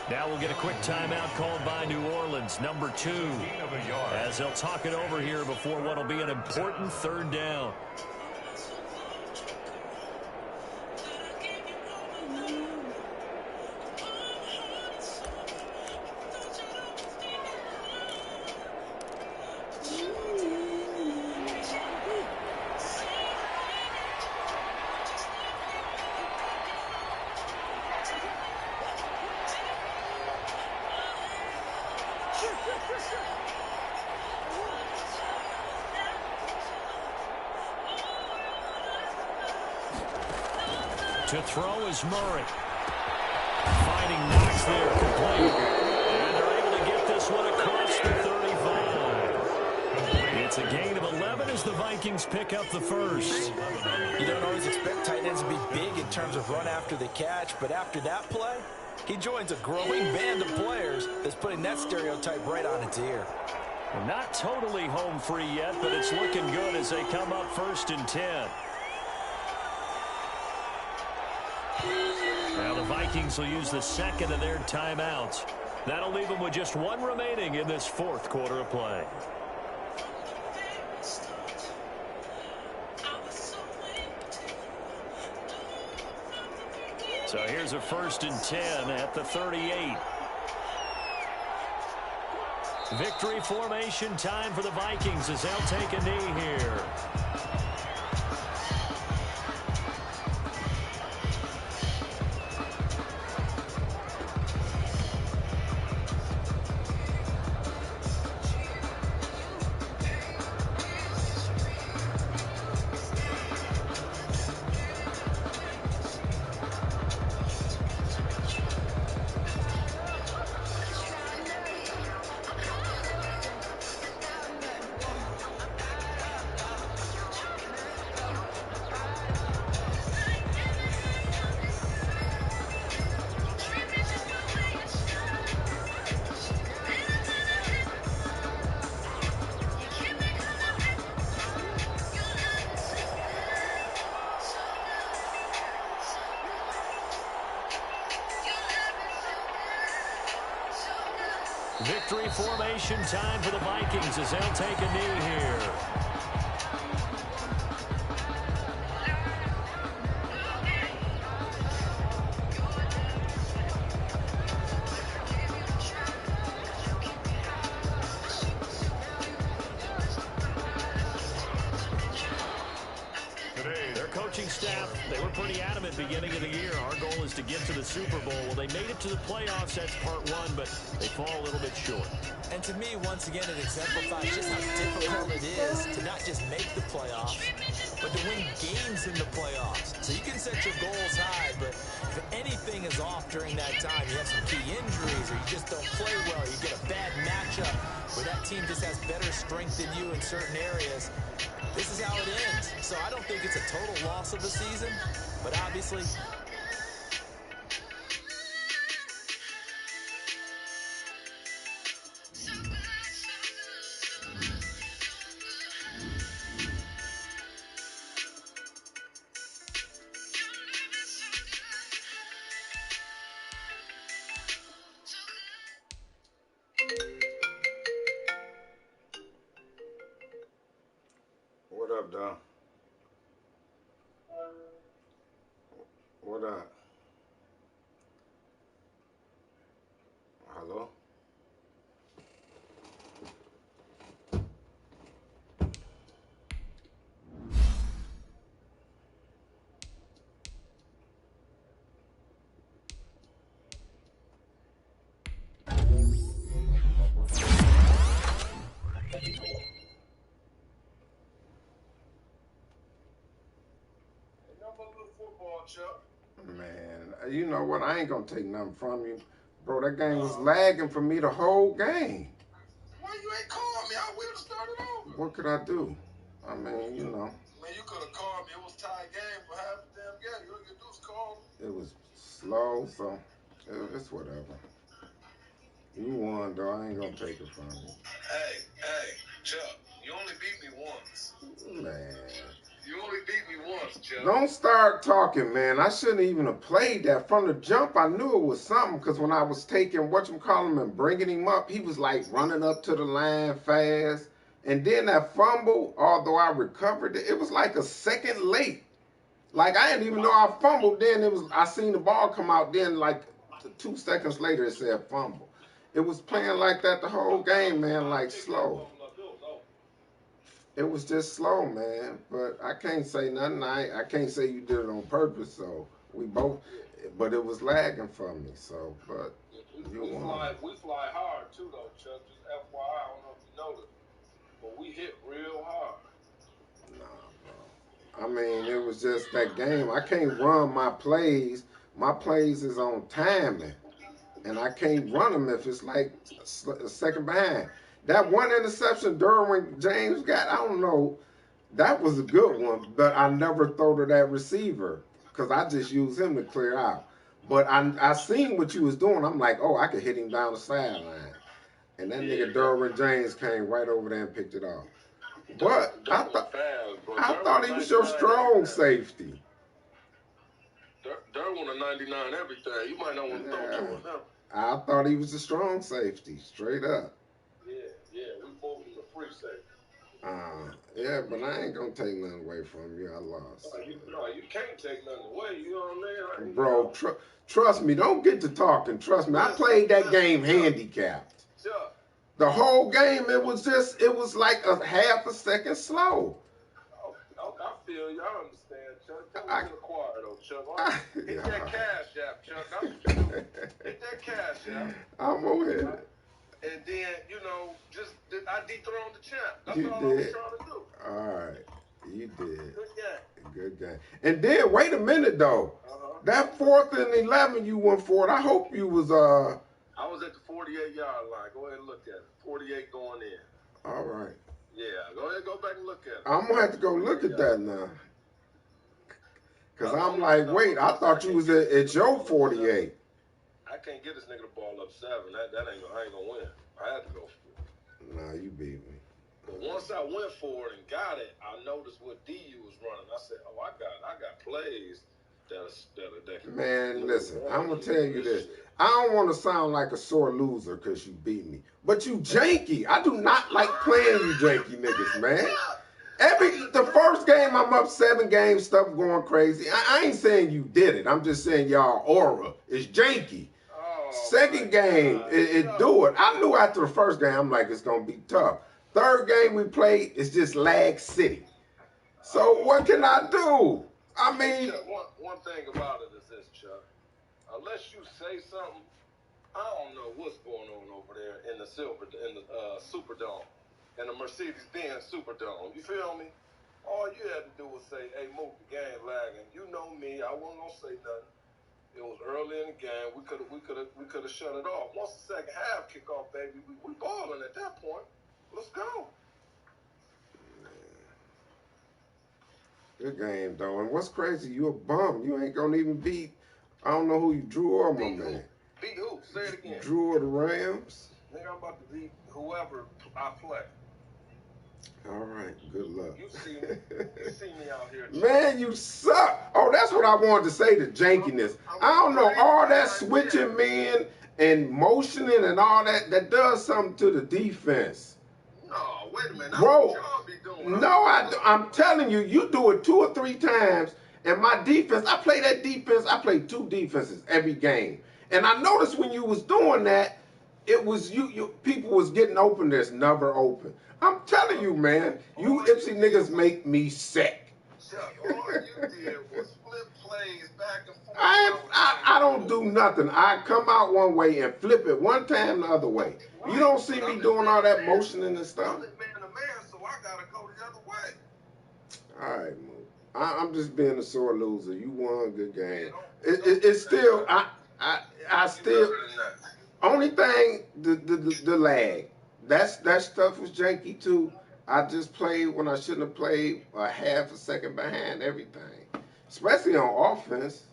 Now we'll get a quick timeout called by New Orleans, number 2, as they'll talk it over here before what will be an important 3rd down. To throw is Murray. Finding Knox there complete. And they're able to get this one across the 35. It's a gain of 11 as the Vikings pick up the first. You don't always expect tight ends to be big in terms of run after the catch, but after that play, he joins a growing band of players that's putting that stereotype right on its ear. Well, not totally home free yet, but it's looking good as they come up 1st and 10. Now the Vikings will use the 2nd of their timeouts. That'll leave them with just 1 remaining in this 4th quarter of play. So here's a 1st and 10 at the 38. Victory formation time for the Vikings as they'll take a knee here. Victory formation time for the Vikings as they'll take a knee here. Staff, they were pretty adamant beginning of the year. Our goal is to get to the Super Bowl. Well, they made it to the playoffs. That's part 1, but they fall a little bit short. And to me, once again, it exemplifies just how difficult it is to not just make the playoffs, but to win games in the playoffs. So you can set your goals high, but if anything is off during that time, you have some key injuries or you just don't play well, you get a bad matchup where that team just has better strength than you in certain areas, this is how it ends. So I don't think it's a total loss of a season, but obviously What up, Don? What Chuck? Man, you know what? I ain't gonna take nothing from you. Bro, that game was lagging for me the whole game. Why you ain't called me? I would have started over. What could I do? I mean, you know. Man, you could have called me. It was tied game for half the damn game. You could do is call me. It was slow, so it's whatever. You won, though. I ain't gonna take it from you. Hey, Chuck, you only beat me once. Man. You only beat me once, Chuck. Don't start talking, man. I shouldn't even have played that. From the jump, I knew it was something, because when I was taking whatchamacallit and bringing him up, he was like running up to the line fast. And then that fumble, although I recovered it, it was like a second late. Like, I didn't even know I fumbled. Then I seen the ball come out. Then, like, 2 seconds later, it said fumble. It was playing like that the whole game, man, like slow. It was just slow, man. But I can't say nothing. I can't say you did it on purpose. So we both, but it was lagging for me. So, but you won. We fly hard too, though, Chuck. Just FYI, I don't know if you noticed, but we hit real hard. Nah, bro. I mean, it was just that game. I can't run my plays. My plays is on timing. And I can't run them if it's like a second behind. That one interception Derwin James got, I don't know, that was a good one, but I never throw to that receiver because I just use him to clear out. But I seen what you was doing. I'm like, oh, I could hit him down the sideline. And that nigga Derwin James came right over there and picked it off. But I thought he was your strong safety. Derwin a 99 everything. You might not want to throw to him. I thought he was a strong safety, straight up. Yeah, we moved him to free safety. Yeah, but I ain't gonna take nothing away from you. I lost. No, you can't take nothing away. You know what I mean? Bro, trust me. Don't get to talking. Trust me. I played that game handicapped. Chuck. The whole game, it was like a half a second slow. Oh, I feel you. I understand, Chuck. Tell me to the choir, though, Chuck. Hit that cash app, Chuck. Hit that cash app. I'm over here. And then, you know, I dethroned the champ. That's You all did. I was trying to do. All right. You did. Good game. Good game. And then, wait a minute, though. That 4th and 11 you went for it, I hope you was, I was at the 48-yard line. Go ahead and look at it. 48 going in. All right. Yeah, go ahead, go back and look at it. I'm going to have to go look at that now. Because I'm like, wait, I thought you was at your 48. I can't get this nigga the ball up 7. I ain't gonna win. I had to go for it. Nah, you beat me. But once I went for it and got it, I noticed what DU was running. I said, oh, I got plays that can. Man, listen, I'm gonna tell you this. I don't want to sound like a sore loser because you beat me, but you janky. I do not like playing you janky niggas, man. The first game I'm up 7 games, stuff going crazy. I ain't saying you did it. I'm just saying y'all aura is janky. Second game, it do it. I knew after the first game, I'm like, it's going to be tough. Third game we played, it's just lag city. So what can I do? I mean... One thing about it is this, Chuck. Unless you say something, I don't know what's going on over there in the Superdome. In the Mercedes-Benz Superdome. You feel me? All you had to do was say, hey, Mook, the game lagging. You know me. I wasn't going to say nothing. It was early in the game. We could have shut it off. Once the second half kick off, baby, we balling at that point. Let's go. Good game, though. And what's crazy, you a bum. You ain't going to even beat, I don't know who you drew or my man. Beat who? Say it again. Drew or the Rams? Nigga, I'm about to beat whoever I play. All right, good luck. You see me out here. Man, you suck. Oh, that's what I wanted to say, the jankiness. I don't know, all that switching men and motioning and all that does something to the defense. No, wait a minute. Bro, no, I'm telling you, you do it 2 or 3 times, and my defense, I play 2 defenses every game. And I noticed when you was doing that, it was you people was getting open that's never open. I'm telling you, man, you Ipsy niggas make me sick. Chuck, all you did was flip plays back and forth. I don't do nothing. I come out one way and flip it one time the other way. You don't see me doing all that motioning and stuff. I'm man to man, so I gotta go the other way. All right, Moo. I'm just being a sore loser. You won, good game. It's still I still only thing the lag. That stuff was janky too. I just played when I shouldn't have played a half a second behind everything. Especially on offense.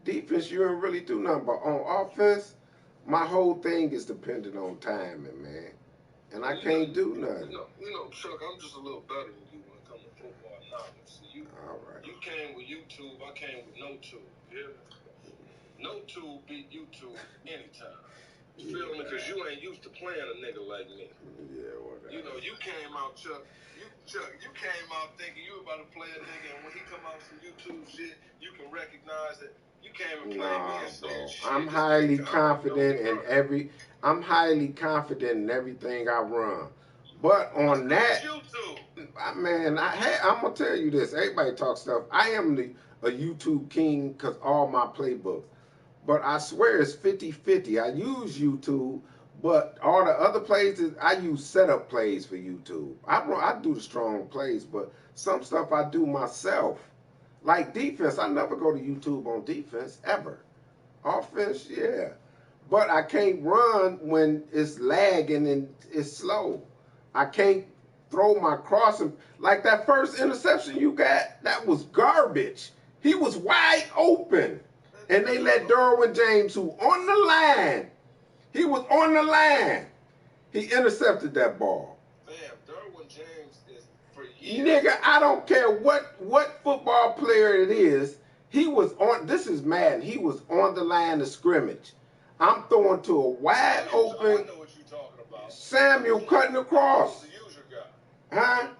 Defense, you don't really do nothing. But on offense, my whole thing is dependent on timing, man. And I can't do nothing. Chuck, I'm just a little better than you when it comes to football knowledge. See, All right. You came with YouTube, I came with no tube. Yeah? No tube beat YouTube anytime. You feel me? Because you ain't used to playing a nigga like me. Yeah, whatever. You came out, Chuck. You came out thinking you were about to play a nigga, and when he come out with some YouTube shit, you can recognize that you came and played me and said shit. I'm highly confident in everything I run. But on that, man, I'm gonna tell you this. Everybody talks stuff. I am a YouTube king because all my playbooks. But I swear it's 50-50. I use YouTube, but all the other plays, I use setup plays for YouTube. I do the strong plays, but some stuff I do myself. Like defense, I never go to YouTube on defense, ever. Offense, yeah. But I can't run when it's lagging and it's slow. I can't throw my crossing. Like that first interception you got, that was garbage. He was wide open. And they let Derwin James, who on the line, he was on the line. He intercepted that ball. Damn, Derwin James is for years. Nigga, I don't care what football player it is. He was on, this is Madden, he was on the line of scrimmage. I'm throwing to a wide open I know what you're talking about. Samuel cutting across. The user guy. Huh?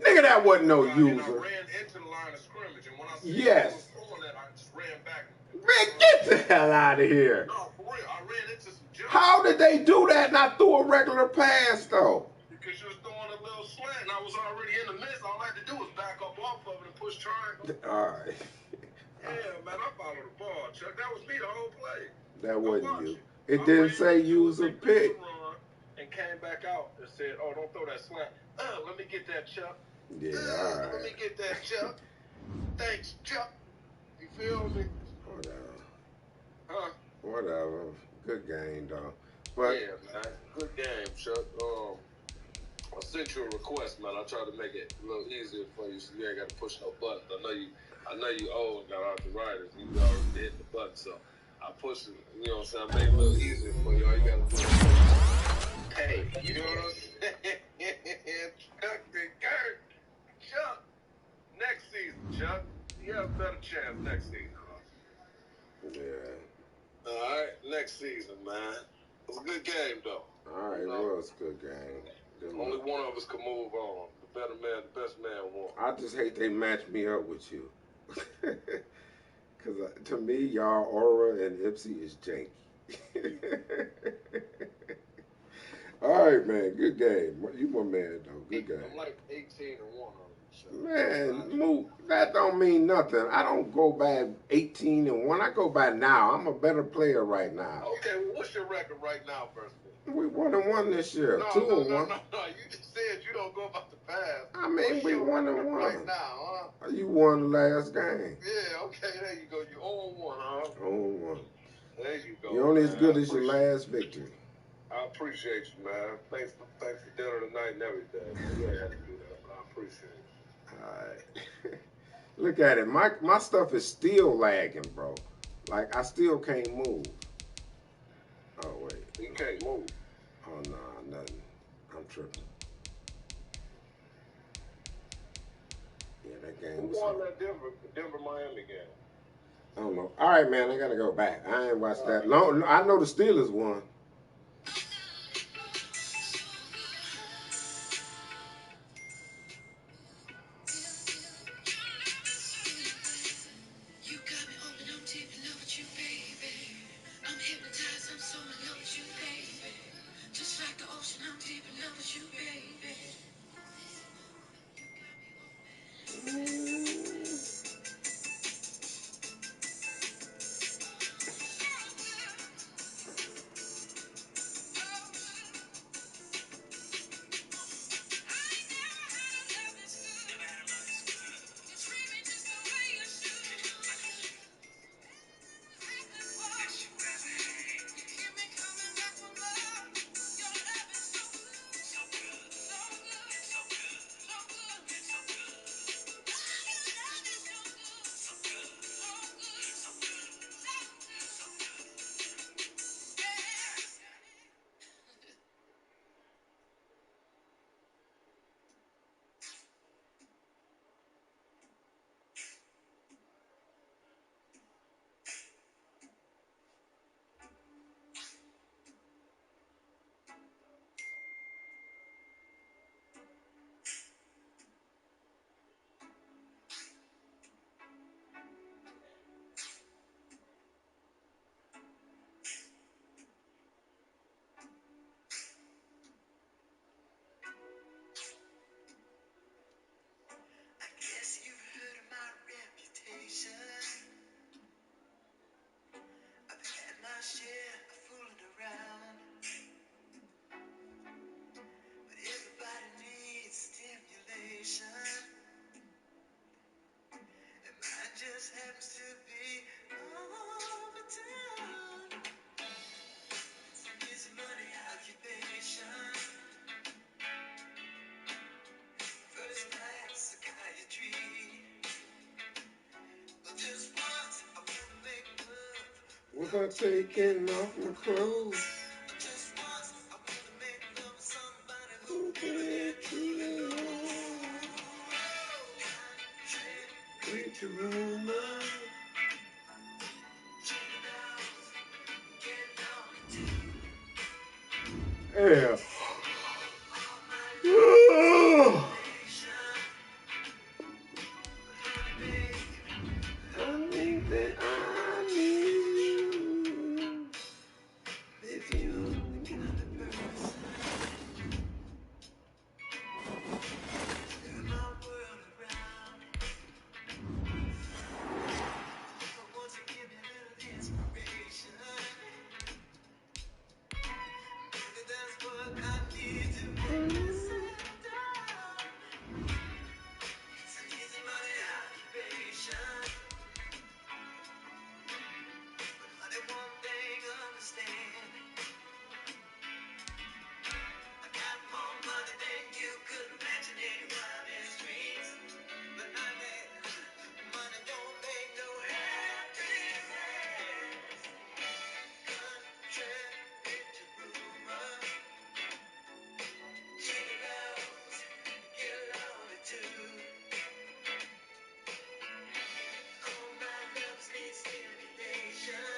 Nigga, that wasn't no And I user. ran into the line of scrimmage, and when I see Yes. he was throwing that, I just ran back. Man, get the hell out of here. No, for real. I ran into some jump. How did they do that and I threw a regular pass, though? Because you was throwing a little slant, and I was already in the midst. All I had to do was back up off of it and push triangle. All right. Yeah, man, I followed the ball, Chuck. That was me the whole play. That wasn't you. It didn't say use a pick. And came back out and said, "Oh, don't throw that slant. Let me get that, Chuck. Yeah, all right. Let me get that, Chuck. Thanks, Chuck. You feel me? Whatever. Huh? Whatever. Good game, though. But yeah, man. Good game, Chuck. I sent you a request, man. I tried to make it a little easier for you so you ain't got to push no buttons. I know you old and got arthritis. You already hit the button, so I pushed it. You know what I'm saying? I made it a little easier for you. All you got to do is hey, you know what I'm saying? Chuck the Kurt. Chuck. Next season, Chuck. You have a better chance next season. yeah. All right, next season, man. It was a good game, though. All right, it was a good game. Good Only luck. one of us could move on. The better man, the best man won. I just hate they match me up with you. Because to me, y'all Aura and Ipsy is janky. All right, man. Good game. You my man, though. Good game. I'm like 18-1 on it. Man, move. That don't mean nothing. I don't go by 18-1. I go by now. I'm a better player right now. Okay, well, what's your record right now, first of all? We 1-1 this year. No, 2-1. No. You just said you don't go about the past. I mean, What's we your 1-1 right now, huh? You won the last game. Yeah, okay, there you go. You 0-1, huh? 0-1. There you go. You're only as good I as your last victory. I appreciate you, man. Thanks for dinner tonight and everything. You ain't had to do that, but I appreciate it. All right. Look at it. My stuff is still lagging, bro. Like, I still can't move. Oh, wait. You can't move. Oh, nah, nothing. I'm tripping. Yeah, that game Who was won hard. that Denver-Miami game? I don't know. All right, man, I got to go back. I ain't watched that long. I know the Steelers won. share of fooling around, but everybody needs stimulation, and mine just happens to be over town. It's money occupation, first class psychiatry. But just once I wanna make love. Without taking off my clothes. Just once I wanna make love with somebody who Read your rumor. Yeah. I think that I need you. Maybe you're the kind of person turn my world around. But once you give me a little inspiration, maybe that's what I need to make me settle down. It's an easy money occupation, but honey, one thing understand, I got more money than you could imagine anywhere in these streets. But honey, money don't make no happiness. Contrary to rumor, chicken loves get lonely too. All my loves need stimulation.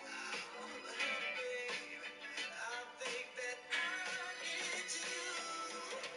Oh, but honey, babe, I think that I need you.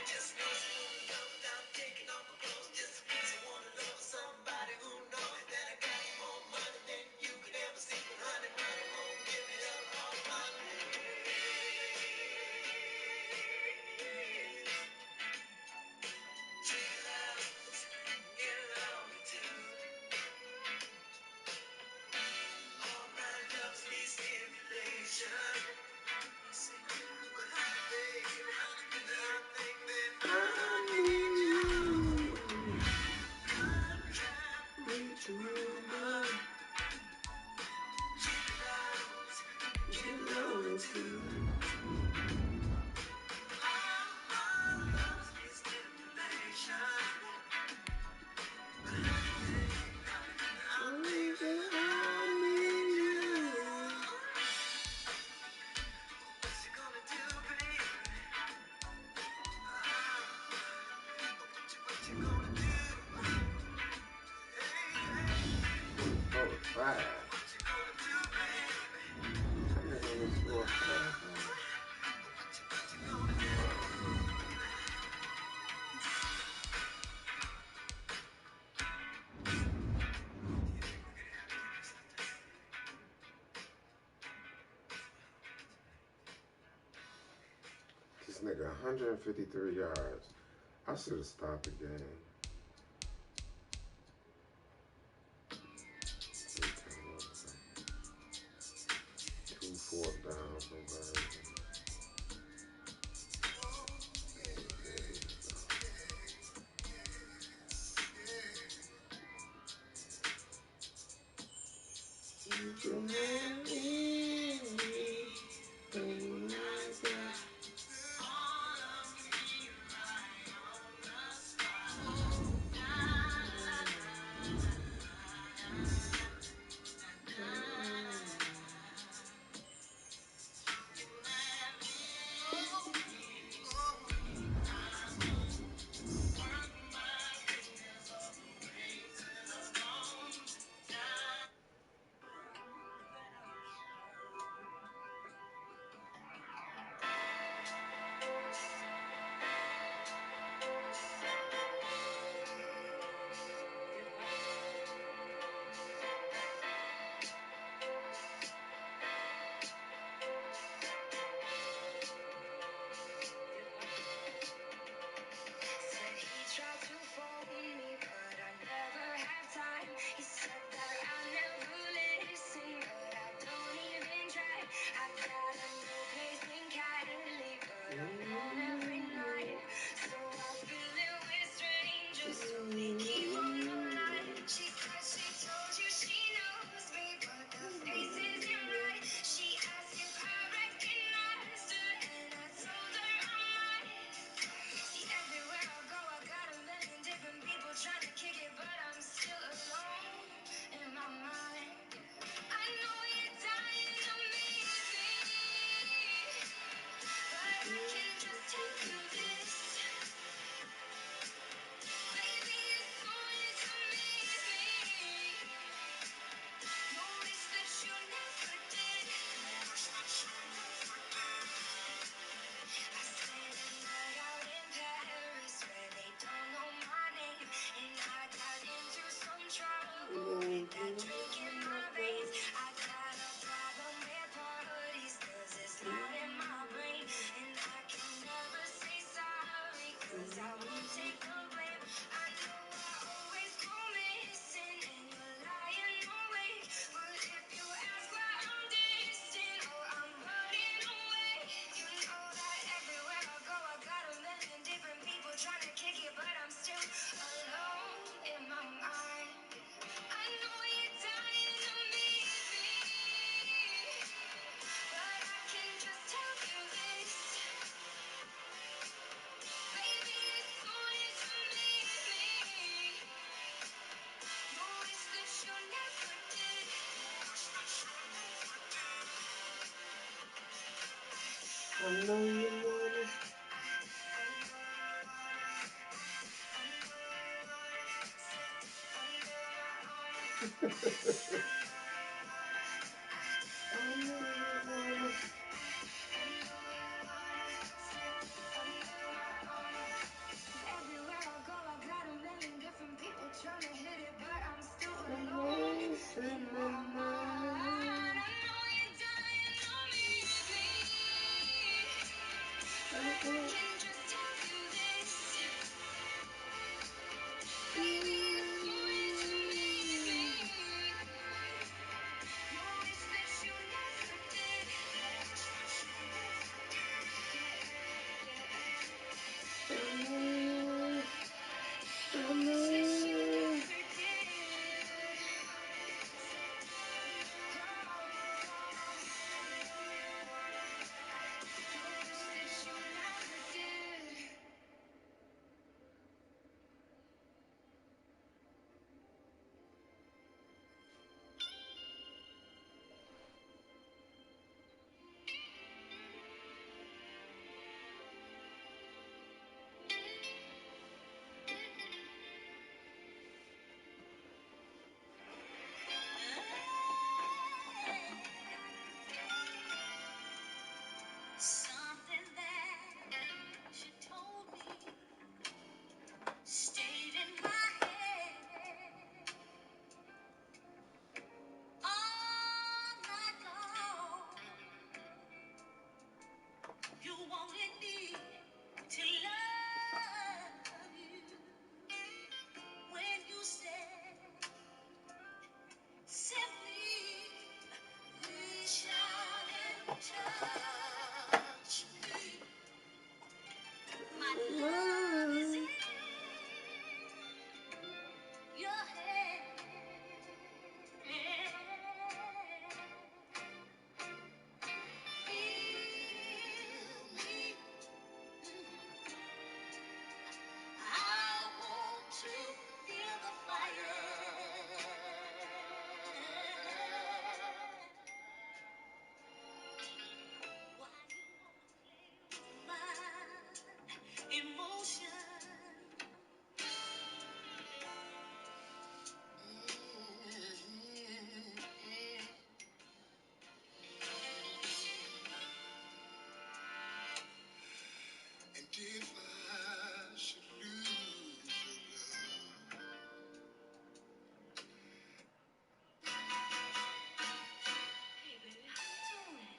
Just once I wanna love without taking off my clothes. Just once I wanna love somebody who knows that I got more money than you could ever see. But honey, money won't give me up all my needs. Chicken loves get lonely too. All my loves need stimulation. But honey, babe, I think that I need you. Contrary to rumor, chicken loves get lonely too. All my loves need stimulation. But honey, babe, I think that I need you. What you gonna do, baby? What you gonna do? Hey, Oh, fire. what you gonna do, baby? I'm not gonna score. What you gonna do? This nigga 153 yards. I should have stopped the game. Two fourth downs, nobody. You can have anything like that. know you wanna. Everywhere I go, I got a million different people trying to hit it, but I'm still alone in my mind. I know you're dying on me, but I can just tell you this. Baby, if you ain't leaving, you wish that you never did. Something that she told me stayed in my head all night long. You wanted me to love you when you said simply reach out and touch me. My love is in your hand. Feel me. I want to feel the fire. Why you wanna play with my emotion? And if I should lose your love, hey baby, how you doing?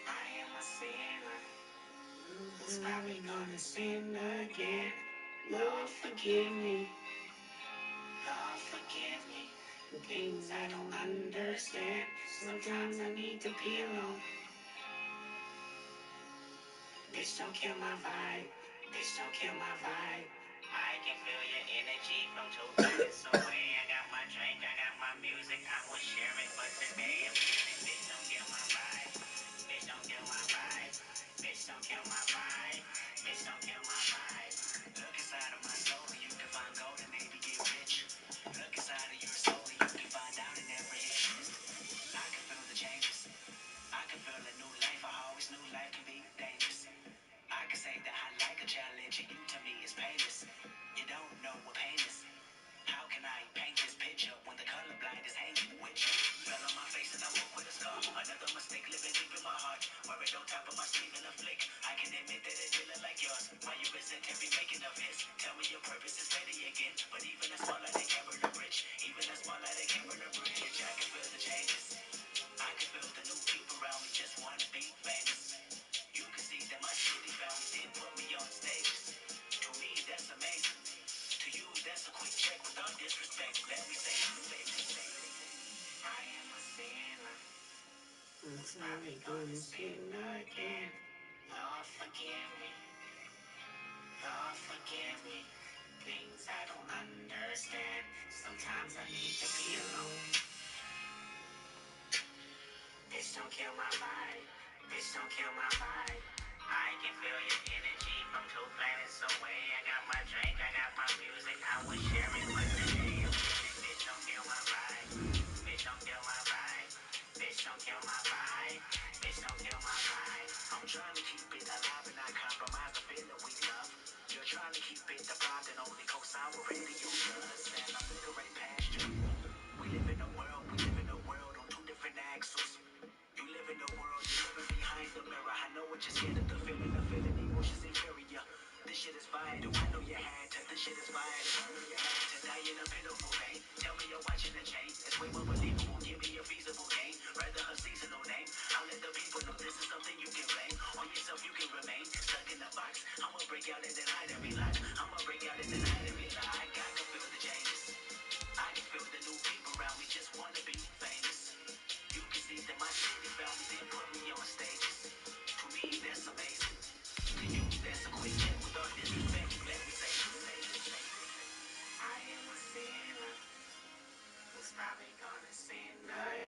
I am a sinner, who's probably gonna sin again. Lord, forgive me. Lord, forgive me. The things I don't understand. Sometimes I need to be alone. Bitch, don't kill my vibe. Bitch, don't kill my vibe. I can feel your energy from 2 minutes away. I got my drink, I got my music. I will share it, but today I'm feeling. Bitch, don't kill my vibe. Bitch, don't kill my vibe. Bitch, don't kill my vibe. Bitch, don't kill my vibe. Look inside of my soul, you can find gold and maybe get rich. Look inside of your soul, you can find out and never exist. I can feel the changes. I can feel a new life. I always knew life can be dangerous. I can say that I like a challenge, and you to me is painless. You don't know what pain is. How can I paint this picture when the colorblind is hanging with you? Fell on my face and I woke with a scar. Another mistake living deep in my heart. Worried on top of my sleeve in a flick. I can admit that it didn't like yours. Why you resent every making of his? Tell me your purpose is ready again. But even a smaller they can't burn a bridge. Even a smaller they can't burn a bridge. I can feel the changes. I can feel the new people around me just wanna be famous. You can see that my city found me, did put me on stages. To me, that's amazing. To you, that's a quick check without disrespect. Let me say, I am a sinner. Who's probably gonna sin again. Lord, forgive me. Lord, forgive me. Things I don't understand. Sometimes I need to be alone. Bitch, don't kill my vibe. Bitch, don't kill my vibe. I can feel your energy from 2 planets away. I got my drink, I got my music. I will share it, but today I'm feeling. Bitch, don't kill my vibe. Bitch, don't kill my vibe. Bitch, don't kill my vibe. Bitch, don't kill my vibe. I'm trying to keep it alive and not compromise the feeling we love. You're trying to keep it the vibe that only co-sign with radio does. And I'm looking right past you. We live in a world on 2 different axles. You live in a world, you're living behind the mirror. I know what you're scared of, the feeling emotions inferior. This shit is vital, I know you had to. This shit is vital, I know you had to die in a pitiful pain. Tell me you're watching the chain. It's way more believable, give me a feasible gain. Rather her season